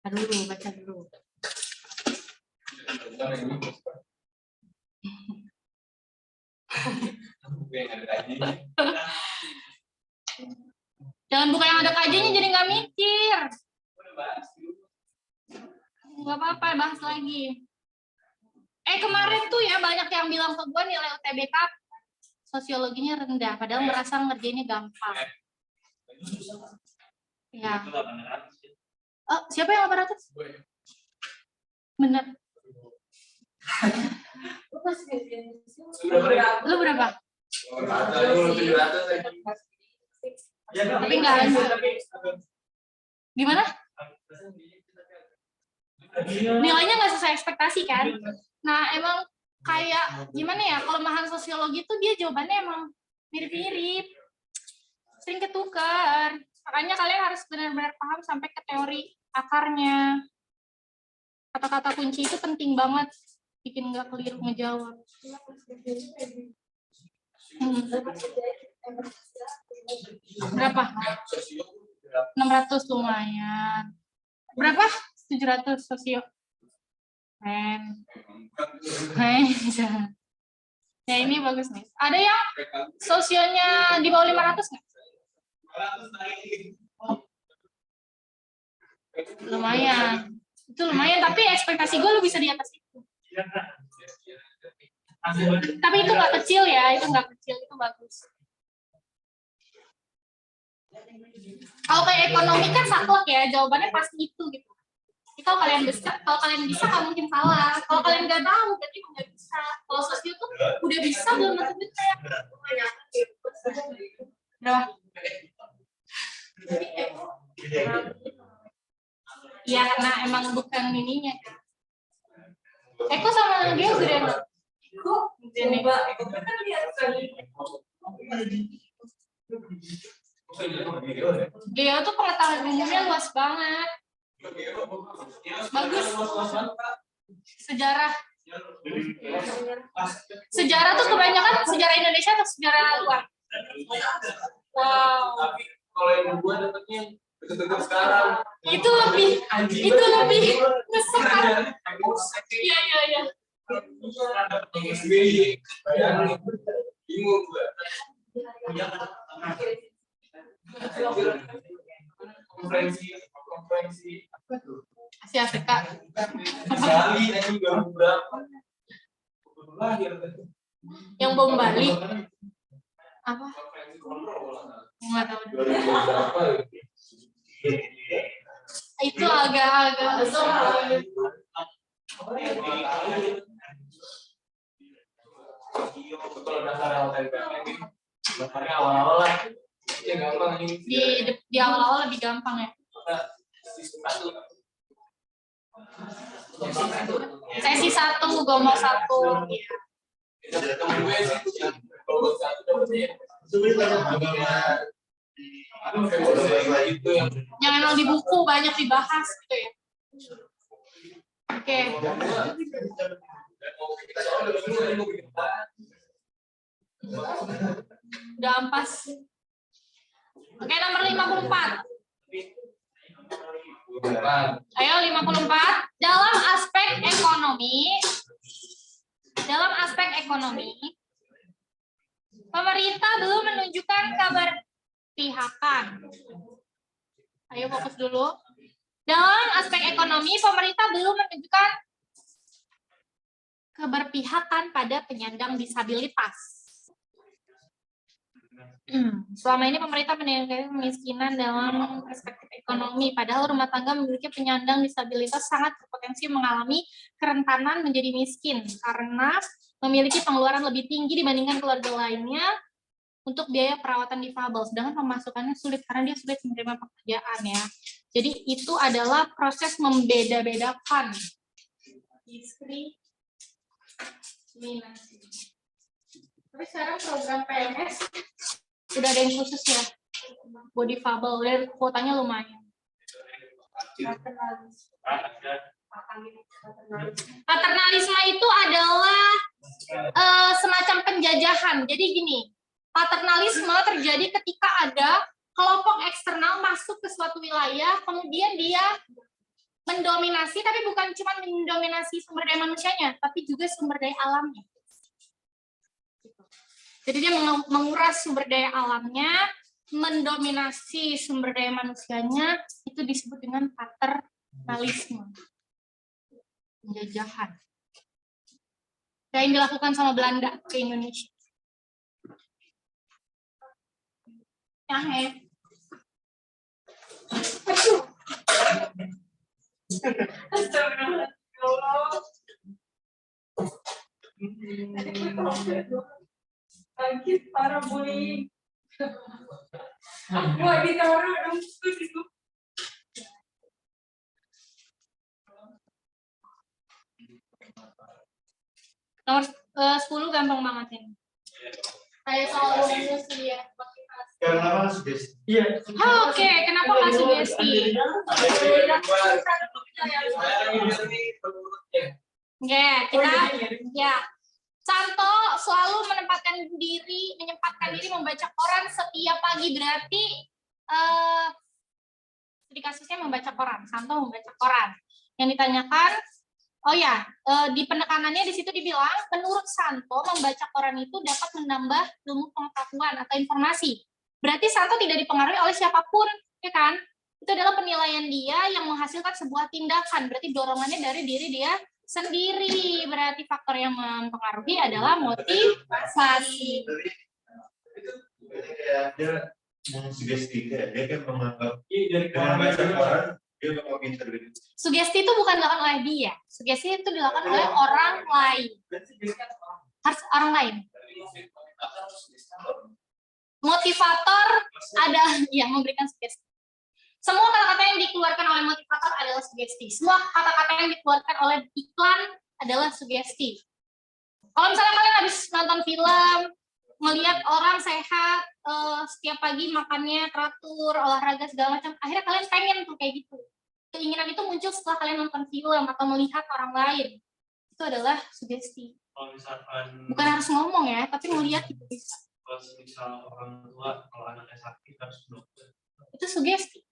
[SPEAKER 2] Aduh, baca dulu. Jangan buka yang ada kajiannya jadi nggak mikir. Nggak apa-apa, bahas lagi. Kemarin tuh ya banyak yang bilang ke gue nilai UTBK sosiologinya rendah, padahal merasa ngerjainnya gampang. Ya. Oh, siapa yang 800? Bener. Lu berapa? Tapi enggak lanjut. Gimana? Nilainya nggak sesuai ekspektasi kan? Nah emang kayak gimana ya, kelemahan sosiologi tuh dia jawabannya emang mirip-mirip, sering ketukar. Makanya kalian harus benar-benar paham sampai ke teori akarnya. Kata-kata kunci itu penting banget, bikin nggak keliru ngejawab. Berapa? 600 lumayan. Berapa? 700 sosio. Ya ini bagus nih. Ada yang sosionya di bawah 500 nggak? Lumayan. Itu lumayan, tapi ekspektasi gue lu bisa di atas itu. Tapi itu nggak kecil ya, itu nggak kecil, itu bagus. Kalau kayak ekonomi kan saklek ya, jawabannya pasti itu gitu. Kalau kalian bisa, nggak mungkin salah. Kalau kalian nggak tahu, berarti nggak bisa. Kalau sosio tuh udah bisa belum tentu bisa. Berapa? Iya, karena emang bukan ininya. Eko sama Geo gede banget. Gede Mbak. Geo tuh pengetahuan umumnya luas banget. Bagus. Sejarah tuh kebanyakan sejarah Indonesia atau sejarah luar? Wow.
[SPEAKER 3] Tapi kalau yang gue dapetnya deket-deket sekarang.
[SPEAKER 2] Itu lebih ngesekan. Iya.
[SPEAKER 3] Bingung gue. Konferensi
[SPEAKER 2] Asia Afrika.
[SPEAKER 3] Bali nanti baru berapa? Lahir tadi.
[SPEAKER 2] Yang bom Bali. Apa? Nggak tahu. Itu agak
[SPEAKER 3] kalau dasar dasarnya awal-awal lah. Ya gampang ini.
[SPEAKER 2] Di awal-awal lebih gampang ya. Sesi 1, gombal 1. Yang emang di buku banyak dibahas gitu ya. Oke. Udah ampas. Oke, nomor 54. Ayo 54. Dalam aspek ekonomi, pemerintah belum menunjukkan keberpihakan. Ayo fokus dulu. Dalam aspek ekonomi, pemerintah belum menunjukkan keberpihakan pada penyandang disabilitas. Selama ini pemerintah menilai kemiskinan dalam perspektif ekonomi, padahal rumah tangga memiliki penyandang disabilitas sangat berpotensi mengalami kerentanan menjadi miskin karena memiliki pengeluaran lebih tinggi dibandingkan keluarga lainnya untuk biaya perawatan difabel, sedangkan pemasukannya sulit karena dia sulit menerima pekerjaan ya. Jadi itu adalah proses membeda-bedakan diskriminasi. Tapi sekarang program PNS udah ada yang khusus ya, body difabel, udah kuotanya lumayan. Paternalisme itu adalah semacam penjajahan. Jadi gini, paternalisme terjadi ketika ada kelompok eksternal masuk ke suatu wilayah, kemudian dia mendominasi, tapi bukan cuma mendominasi sumber daya manusianya, tapi juga sumber daya alamnya. Jadi dia menguras sumber daya alamnya, mendominasi sumber daya manusianya, itu disebut dengan paternalisme. Penjajahan. Yang dilakukan sama Belanda ke Indonesia.
[SPEAKER 1] Lagi para bullying. Wah, ditaruh dong itu.
[SPEAKER 2] Nomor 10 gampang banget ini. Kayak soal rumus ya.
[SPEAKER 3] Kenapa sugesti? Iya.
[SPEAKER 2] Oke, kenapa nggak sugesti? Oke, kita ya. Santo selalu menyempatkan diri membaca koran setiap pagi, berarti di kasusnya membaca koran. Santo membaca koran. Yang ditanyakan, oh ya, di penekanannya di situ dibilang, menurut Santo membaca koran itu dapat menambah ilmu pengetahuan atau informasi. Berarti Santo tidak dipengaruhi oleh siapapun, ya kan? Itu adalah penilaian dia yang menghasilkan sebuah tindakan. Berarti dorongannya dari diri dia sendiri. Berarti faktor yang mempengaruhi adalah motivasi.
[SPEAKER 3] Dia sugesti, dia kan menganggap dengan baca koran dia bakal pintar gitu.
[SPEAKER 2] Sugesti itu bukan dilakukan oleh dia. Sugesti itu dilakukan oleh orang lain. Harus orang lain. Motivator ada yang memberikan sugesti. Semua kata-kata yang dikeluarkan oleh motivator adalah sugesti. Semua kata-kata yang dikeluarkan oleh iklan adalah sugesti. Kalau misalnya kalian habis nonton film, melihat orang sehat, setiap pagi makannya teratur, olahraga segala macam, akhirnya kalian pengen tuh kayak gitu. Keinginan itu muncul setelah kalian nonton film atau melihat orang lain. Itu adalah sugesti.
[SPEAKER 4] Kalau misalkan
[SPEAKER 2] bukan harus ngomong ya, tapi melihat itu bisa.
[SPEAKER 4] Kalau misal orang tua, kalau anaknya sakit harus dokter.
[SPEAKER 2] Itu sugesti.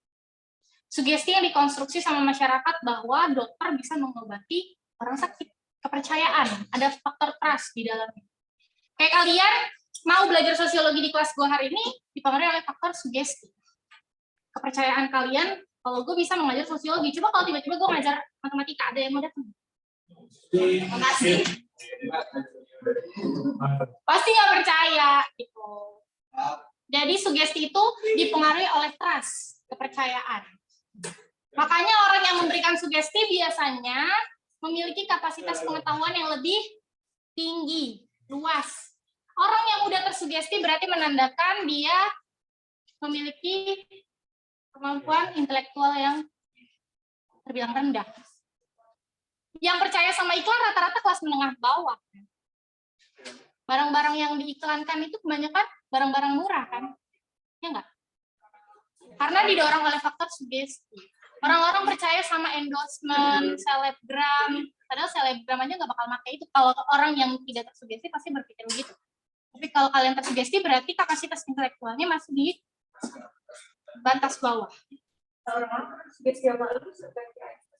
[SPEAKER 2] Sugesti yang dikonstruksi sama masyarakat bahwa dokter bisa mengobati orang sakit. Kepercayaan, ada faktor trust di dalamnya. Kayak kalian mau belajar sosiologi di kelas gue hari ini dipengaruhi oleh faktor sugesti. Kepercayaan kalian, kalau gue bisa mengajar sosiologi, coba kalau tiba-tiba gue ngajar matematika, ada yang mau datang? Makasih. Pasti nggak percaya gitu. Jadi sugesti itu dipengaruhi oleh trust, kepercayaan. Makanya orang yang memberikan sugesti biasanya memiliki kapasitas pengetahuan yang lebih tinggi, luas. Orang yang mudah tersugesti berarti menandakan dia memiliki kemampuan intelektual yang terbilang rendah. Yang percaya sama iklan rata-rata kelas menengah bawah. Barang-barang yang diiklankan itu kebanyakan barang-barang murah kan? Ya enggak? Karena didorong oleh faktor sugesti. Orang-orang percaya sama endorsement, selebgram, padahal selebgram aja nggak bakal pakai itu. Kalau orang yang tidak tersugesti pasti berpikir begitu. Tapi kalau kalian tersugesti berarti kapasitas intelektualnya masih di batas bawah.
[SPEAKER 1] Orang-orang sugesti sama lu seperti apa?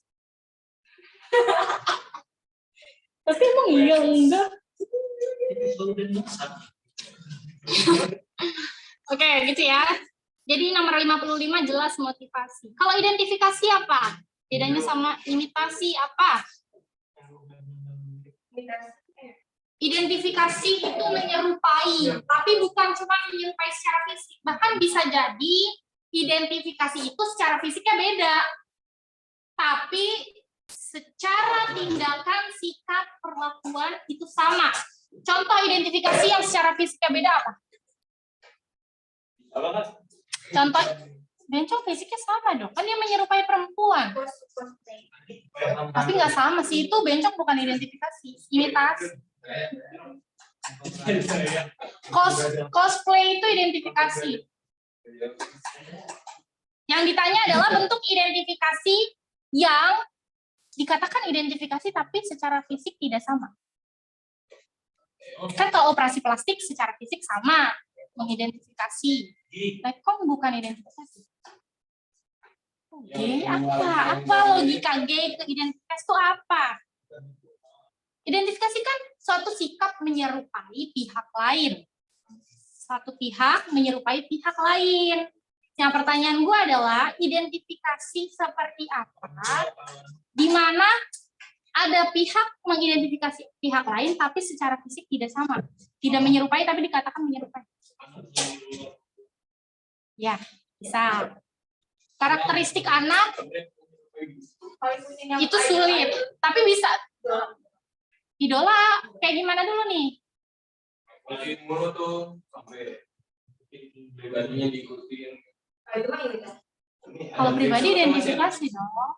[SPEAKER 2] Tapi emang iya enggak? Oke, gitu ya. Jadi nomor 55 jelas motivasi. Kalau identifikasi apa? Bedanya sama imitasi apa? Identifikasi itu menyerupai, tapi bukan cuma menyerupai secara fisik. Bahkan bisa jadi identifikasi itu secara fisiknya beda. Tapi secara tindakan, sikap, perlakuan itu sama. Contoh identifikasi yang secara fisiknya beda apa?
[SPEAKER 4] Apa kan?
[SPEAKER 2] Contoh, bencong fisiknya sama dong, kan dia menyerupai perempuan. Tapi nggak sama sih, itu bencong bukan identifikasi, imitasi. Cosplay itu identifikasi. Yang ditanya adalah bentuk identifikasi yang dikatakan identifikasi tapi secara fisik tidak sama. Kan kalau operasi plastik secara fisik sama, mengidentifikasi. Lekong bukan identifikasi. Apa logika G ke identifikasi itu apa? Identifikasi kan suatu sikap menyerupai pihak lain. Satu pihak menyerupai pihak lain. Yang pertanyaan gue adalah identifikasi seperti apa? Di mana ada pihak mengidentifikasi pihak lain tapi secara fisik tidak sama. Tidak menyerupai tapi dikatakan menyerupai. Ya, bisa. Karakteristik anak itu sulit, tapi bisa. Idola kayak gimana dulu nih?
[SPEAKER 4] Mulu tuh sampai pribadinya diikutin.
[SPEAKER 2] Kalau pribadi identifikasi dong.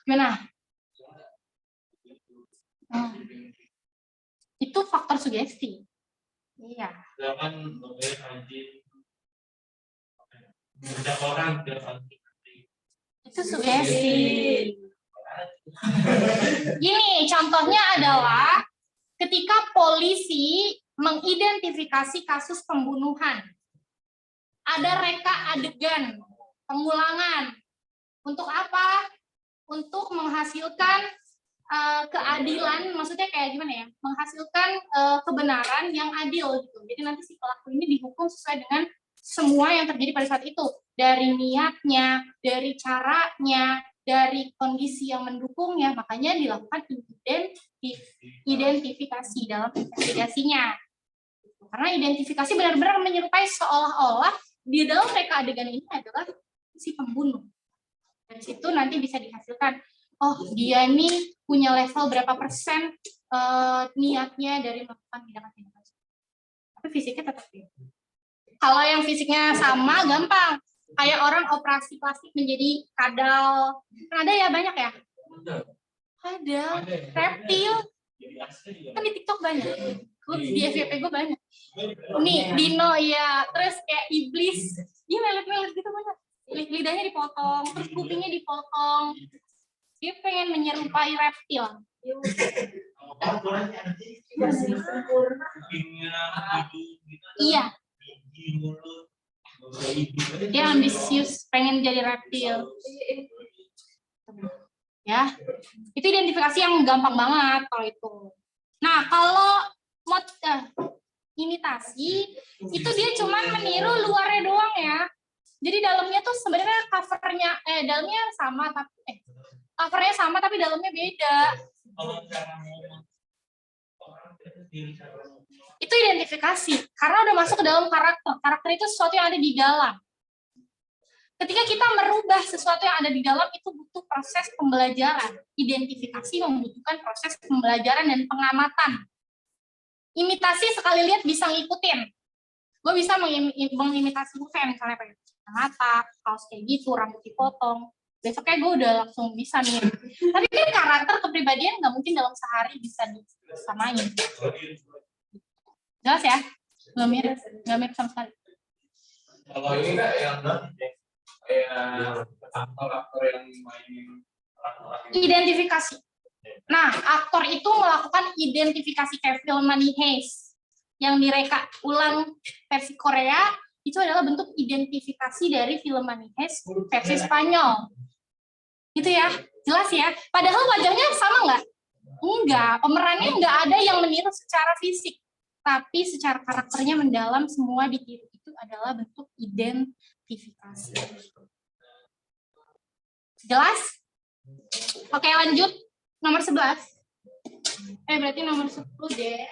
[SPEAKER 2] Gimana? Itu faktor sugesti. Iya.
[SPEAKER 4] Jangan banyak orang
[SPEAKER 2] Itu sugesti. Gini, contohnya adalah ketika polisi mengidentifikasi kasus pembunuhan. Ada reka adegan, pengulangan. Untuk apa? Untuk menghasilkan keadilan, maksudnya kayak gimana ya? Menghasilkan kebenaran yang adil gitu. Jadi nanti si pelaku ini dihukum sesuai dengan semua yang terjadi pada saat itu. Dari niatnya, dari caranya, dari kondisi yang mendukungnya, makanya dilakukan identifikasi dalam investigasinya. Karena identifikasi benar-benar menyerupai seolah-olah di dalam reka adegan ini adalah si pembunuh. Dari situ nanti bisa dihasilkan, oh dia ini punya level berapa persen niatnya dari melakukan tindakan-tindakan. Tapi fisiknya tetap beda. Kalau yang fisiknya sama, gampang. Kayak orang operasi plastik menjadi kadal. Kan ada ya, banyak ya? Ada. Reptil. Kan di TikTok banyak. Di FYP gue banyak. Nih, dino ya. Terus kayak iblis. Dia melet-melet gitu banyak. Lidahnya dipotong, terus kupingnya dipotong. Dia pengen menyerupai reptil. Iya. Dia ambisius, pengen jadi reptil. Ya, itu identifikasi yang gampang banget kalau itu. Nah, kalau imitasi itu dia cuma meniru luarnya doang ya. Jadi dalamnya tuh sebenarnya dalamnya sama tapi covernya sama tapi dalamnya beda. Itu identifikasi karena udah masuk ke dalam karakter. Karakter itu sesuatu yang ada di dalam. Ketika kita merubah sesuatu yang ada di dalam itu butuh proses pembelajaran. Identifikasi membutuhkan proses pembelajaran dan pengamatan. Imitasi sekali lihat bisa ngikutin. Gue bisa mengimitasi Buffet misalnya pakai mata, kaos kayak gitu, rambut dipotong. Besoknya gue udah langsung bisa nih. Tapi kan karakter kepribadian nggak mungkin dalam sehari bisa disamain. Jelas ya? Nggak mirip sama sekali.
[SPEAKER 4] Kalau ini nggak yang kayak aktor yang mainin orang-orang
[SPEAKER 2] Identifikasi. Nah, aktor itu melakukan identifikasi kayak film Money Heist yang direka ulang versi Korea, itu adalah bentuk identifikasi dari film Money Heist versi Spanyol. Gitu ya, jelas ya. Padahal wajahnya sama nggak? Enggak, pemerannya nggak ada yang meniru secara fisik, tapi secara karakternya mendalam, semua ditiru. Itu adalah bentuk identifikasi. Jelas? Oke, lanjut. Nomor 11. Berarti nomor 10 deh.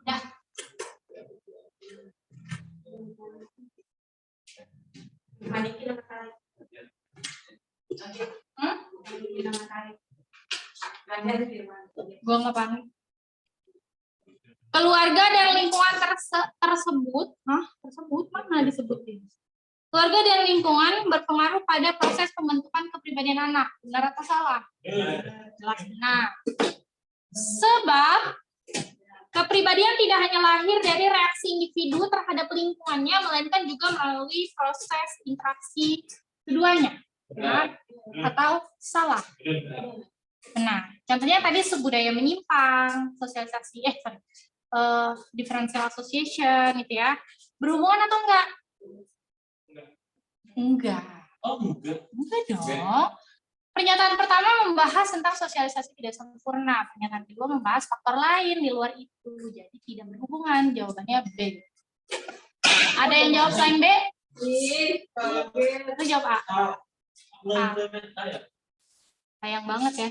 [SPEAKER 2] Ya. Manikin nama tarik. Manikin nama tarik. Gue nggak paham. Keluarga dan lingkungan tersebut, tersebut mana disebutin? Keluarga dan lingkungan berpengaruh pada proses pembentukan kepribadian anak. Benar atau salah? Jelas benar. Sebab kepribadian tidak hanya lahir dari reaksi individu terhadap lingkungannya, melainkan juga melalui proses interaksi keduanya. Benar atau salah? Benar. Contohnya tadi budaya menyimpang, sosialisasi, differential association, gitu ya. Berhubungan atau enggak? Enggak.
[SPEAKER 4] Oh, enggak.
[SPEAKER 2] Enggak dong. Pernyataan pertama membahas tentang sosialisasi tidak sempurna. Pernyataan kedua membahas faktor lain di luar itu. Jadi tidak berhubungan. Jawabannya B. Ada yang jawab selain B? Itu jawab A. Sayang banget ya.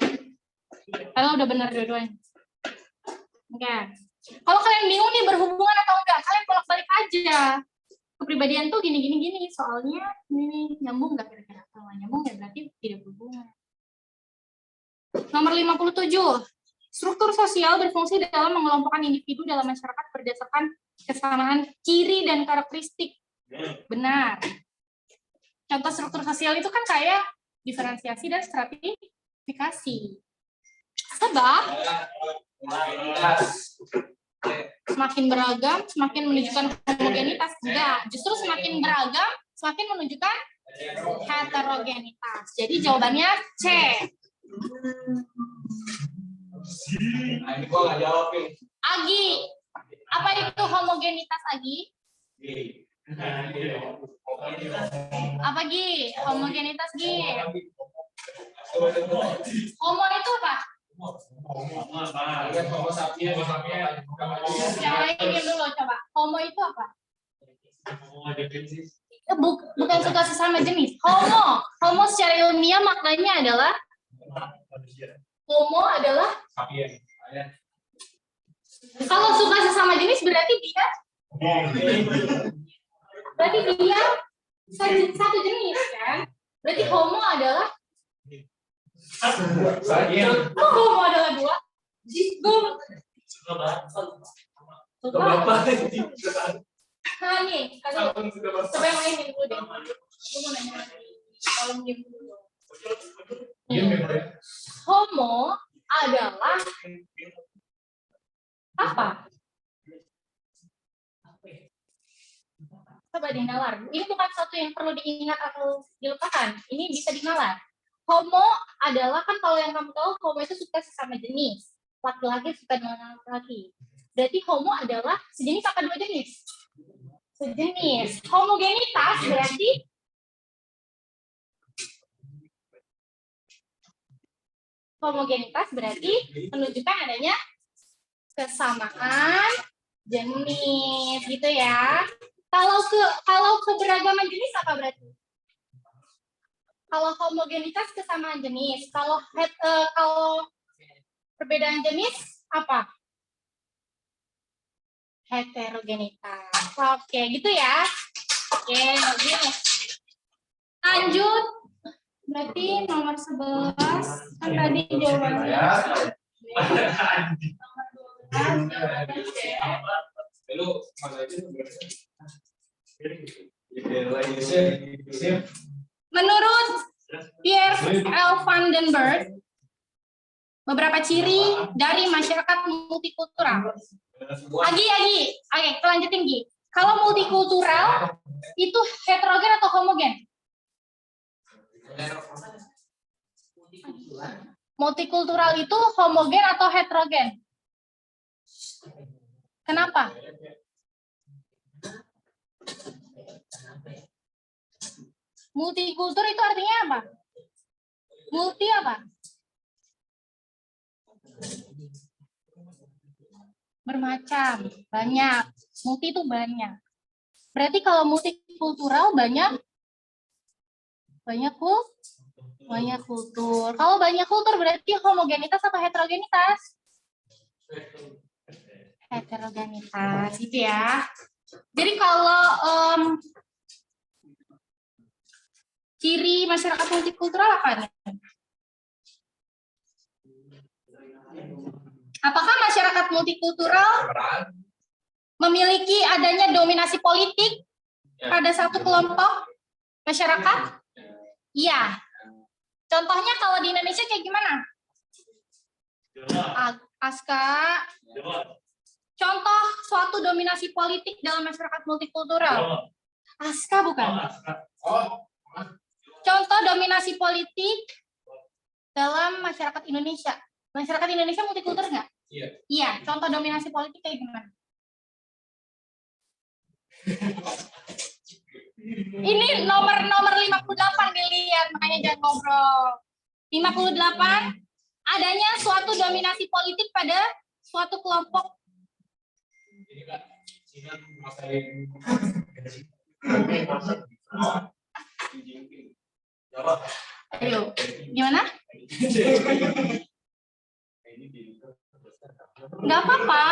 [SPEAKER 2] Kalau udah benar dua-duanya. Enggak. Kalau kalian bingung nih berhubungan atau enggak, kalian bolak-balik aja. Kepribadian tuh gini, soalnya ini nyambung nggak kira-kira? Kalau nyambung ya berarti tidak berhubungan. Nomor 57. Struktur sosial berfungsi dalam mengelompokkan individu dalam masyarakat berdasarkan kesamaan ciri dan karakteristik. Benar. Contoh struktur sosial itu kan kayak diferensiasi dan stratifikasi. Sebab semakin beragam, semakin menunjukkan homogenitas. Enggak, justru semakin beragam, semakin menunjukkan heterogenitas. Jadi jawabannya C.
[SPEAKER 4] Ini gua nggak jawab nih.
[SPEAKER 2] Agi, apa itu homogenitas, Agi? Apa Gi? Homogenitas Gi? Homo itu apa?
[SPEAKER 4] Homo sapiens.
[SPEAKER 2] Yang lain dulu coba. Homo itu apa?
[SPEAKER 4] Definisi.
[SPEAKER 2] Bukan suka sesama jenis. Homo secara ilmiah maknanya adalah homo adalah
[SPEAKER 4] Sapiens.
[SPEAKER 2] kalau suka sesama jenis berarti dia satu jenis kan? Berarti homo adalah homo adalah dua. Nah nih, coba yang lain dulu deh. Aku mau nanya lagi. Tolong diam dulu. Homo adalah apa? Coba dinalar. Ini bukan sesuatu yang perlu diingat atau dilupakan. Ini bisa dinalar. Homo adalah, kan kalau yang kamu tahu, homo itu suka sesama jenis. Laki-laki suka dengan laki-laki. Berarti homo adalah sejenis apa dua jenis? Sejenis. Homogenitas berarti menunjukkan adanya kesamaan jenis, gitu ya. Kalau keberagaman jenis apa berarti? Kalau homogenitas kesamaan jenis, kalau perbedaan jenis apa? Heterogenitas. Oke, gitu ya. Oke, bagus. Lanjut. Berarti nomor 11 kan tadi jawabannya. Nomor 12 jawabannya C. Menurut Pierre L. van den Berg, beberapa ciri dari masyarakat multikultural. Agi, oke, lanjutin Gi. Kalau multikultural itu heterogen atau homogen? Multikultural itu homogen atau heterogen? Kenapa? Multikultur itu artinya apa? Multi apa? Bermacam, banyak. Multi itu banyak. Berarti kalau multikultural banyak kultur. Kalau banyak kultur berarti homogenitas atau heterogenitas? Heterogenitas, gitu ya. Jadi kalau ciri masyarakat multikultural apa nih? Apakah masyarakat multikultural memiliki adanya dominasi politik pada satu kelompok masyarakat? Iya. Contohnya kalau di Indonesia kayak gimana? Aska. Contoh suatu dominasi politik dalam masyarakat multikultural. Aska bukan? Contoh dominasi politik dalam masyarakat Indonesia. Masyarakat Indonesia multikultur nggak?
[SPEAKER 4] Iya.
[SPEAKER 2] Iya. Contoh dominasi politik kayak gimana? Ini nomor 58 dilihat, makanya jangan ngobrol. 58, adanya suatu dominasi politik pada suatu kelompok. Ayo, gimana? Nggak apa-apa.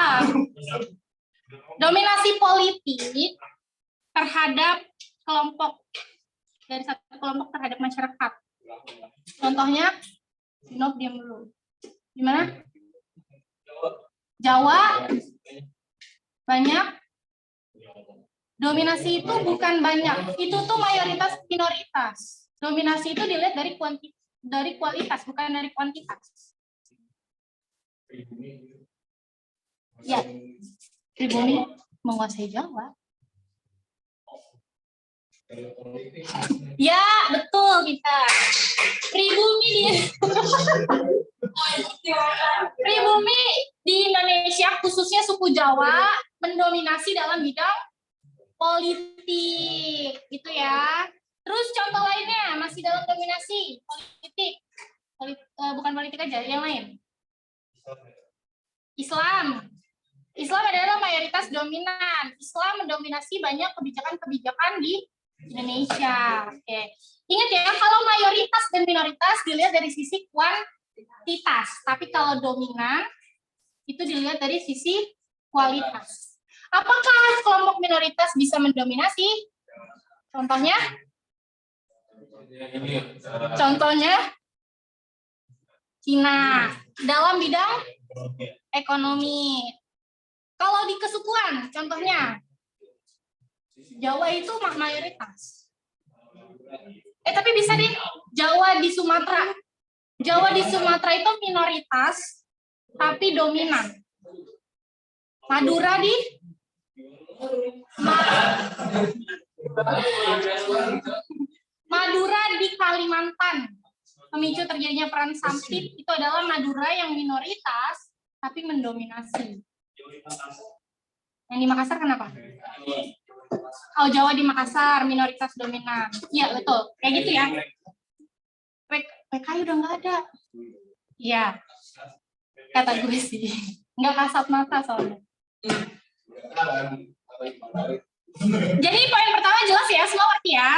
[SPEAKER 2] Dominasi politik terhadap kelompok, dari satu kelompok terhadap masyarakat. Contohnya, Sinop diam dulu. Gimana? Jawa banyak. Dominasi itu bukan banyak, itu tuh mayoritas minoritas. Dominasi itu dilihat dari kualitas, bukan dari kuantitas. Ya, pribumi menguasai Jawa. Ya, betul kita. Pribumi di Indonesia, khususnya suku Jawa, mendominasi dalam bidang politik, gitu ya. Terus contoh lainnya masih dalam dominasi politik, bukan politik aja, yang lain. Islam adalah mayoritas dominan. Islam mendominasi banyak kebijakan-kebijakan di Indonesia. Oke. Ingat ya, kalau mayoritas dan minoritas dilihat dari sisi kuantitas, tapi kalau dominan itu dilihat dari sisi kualitas. Apakah kelompok minoritas bisa mendominasi? Contohnya? Cina dalam bidang ekonomi. Kalau di kesukuan, contohnya Jawa itu mayoritas. Tapi bisa deh Jawa di Sumatera. Jawa di Sumatera itu minoritas, tapi dominan. Madura di Kalimantan. Pemicu terjadinya perang sampit itu adalah Madura yang minoritas, tapi mendominasi. Yang di Makassar kenapa? Oh, Jawa di Makassar, minoritas dominan. Iya, betul. Kayak gitu ya. PKI udah nggak ada. Iya. Kata gue sih. Nggak kasat mata soalnya. Jadi poin pertama jelas ya, semua ngerti ya.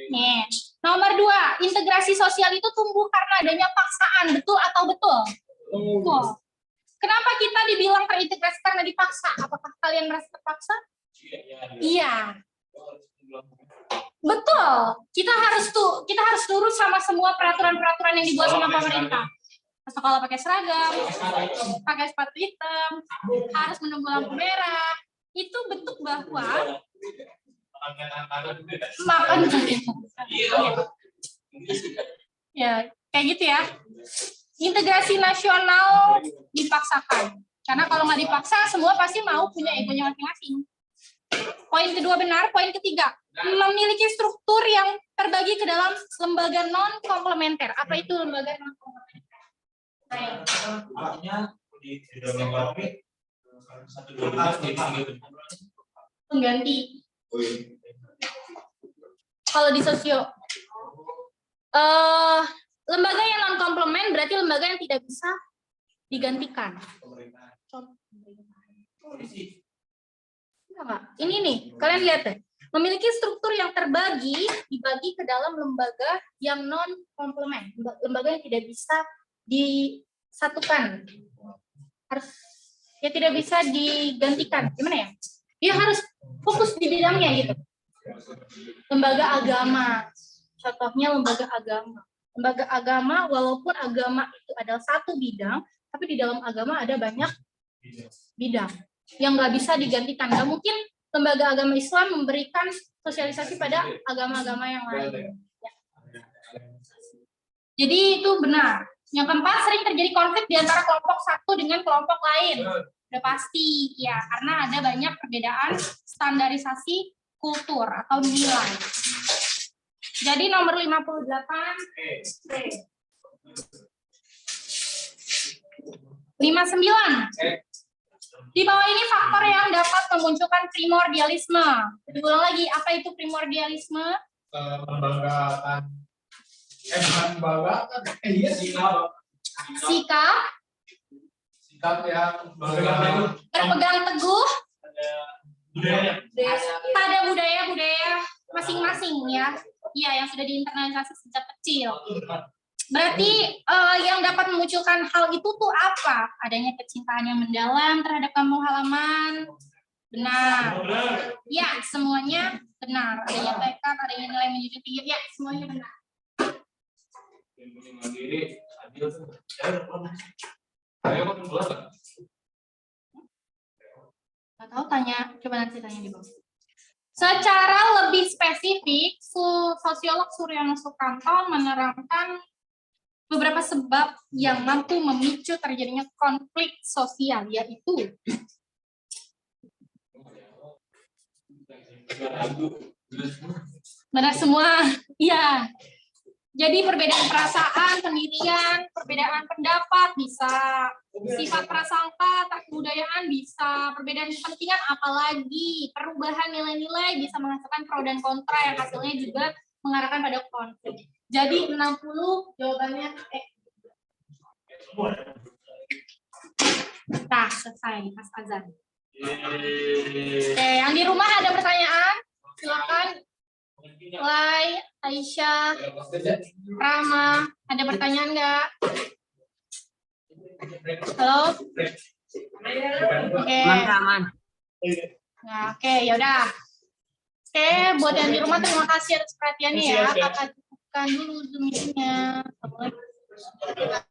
[SPEAKER 2] Nih. Nomor 2, integrasi sosial itu tumbuh karena adanya paksaan. Betul atau betul? Betul. Kenapa kita dibilang terintegrasi karena dipaksa? Apakah kalian merasa terpaksa? Iya. Betul. Kita harus nurut sama semua peraturan-peraturan yang dibuat sama pemerintah. Sekolah pakai seragam, pakai sepatu hitam, harus menunggu lampu merah, itu bentuk bahwa
[SPEAKER 4] Makan
[SPEAKER 2] makan ya kayak gitu ya. Integrasi nasional dipaksakan karena kalau nggak dipaksa semua pasti mau punya egonya masing-masing. Poin kedua benar. Poin ketiga, memiliki struktur yang terbagi ke dalam lembaga non komplementer. Apa itu lembaga non komplementer?
[SPEAKER 3] Artinya di dalam ekonomi satu dua
[SPEAKER 2] Pengganti. Kalau di sosio, lembaga yang non komplement berarti lembaga yang tidak bisa digantikan. Contoh. Enggak. Ini nih, kalian lihat deh. Memiliki struktur yang dibagi ke dalam lembaga yang non komplement, lembaga yang tidak bisa disatukan, harus ya tidak bisa digantikan. Gimana ya? Dia harus fokus di bidangnya gitu. Lembaga agama, contohnya lembaga agama. Lembaga agama, walaupun agama itu adalah satu bidang, tapi di dalam agama ada banyak bidang yang nggak bisa digantikan. Nggak mungkin lembaga agama Islam memberikan sosialisasi pada agama-agama yang lain. Ya. Jadi itu benar. Yang keempat, sering terjadi konflik di antara kelompok satu dengan kelompok lain. Udah pasti, ya, karena ada banyak perbedaan standarisasi kultur atau nilai. Jadi nomor 58, 59. Di bawah ini faktor yang dapat memunculkan primordialisme. Diulang lagi, apa itu primordialisme?
[SPEAKER 4] membanggakan sikap yang
[SPEAKER 2] Berpegang teguh
[SPEAKER 4] budaya
[SPEAKER 2] pada budaya-budaya masing-masing ya. Iya, yang sudah diinternalisasi sejak kecil. Berarti yang dapat memunculkan hal itu tuh apa? Adanya kecintaan yang mendalam terhadap kampung halaman. Benar. Ya, semuanya benar. Adanya tekad, adanya nilai menjunjung tinggi. Ya, semuanya benar.
[SPEAKER 4] mandiri adil saya mau keluar nggak?
[SPEAKER 2] Nggak tahu, tanya, coba nanti tanya di bawah. Secara lebih spesifik, sosiolog Suryono Sukanto menerangkan beberapa sebab yang mampu memicu terjadinya konflik sosial, yaitu benar semua, iya. Jadi perbedaan perasaan, pendirian, perbedaan pendapat bisa, sifat prasangka, kebudayaan bisa, perbedaan kepentingan apalagi, perubahan nilai-nilai bisa menghasilkan pro dan kontra yang hasilnya juga mengarahkan pada konflik. Jadi 60 jawabannya Nah, selesai pas azan. Oke, yang di rumah ada pertanyaan? Silakan. Lai, Aisyah, Rama, ada pertanyaan nggak? Halo? Oke.
[SPEAKER 5] Aman.
[SPEAKER 2] Nah, oke, yaudah. Oke, buat yang di rumah terima kasih atas perhatiannya ya. Kakak cukupkan dulu Zoom-nya. Assalamualaikum.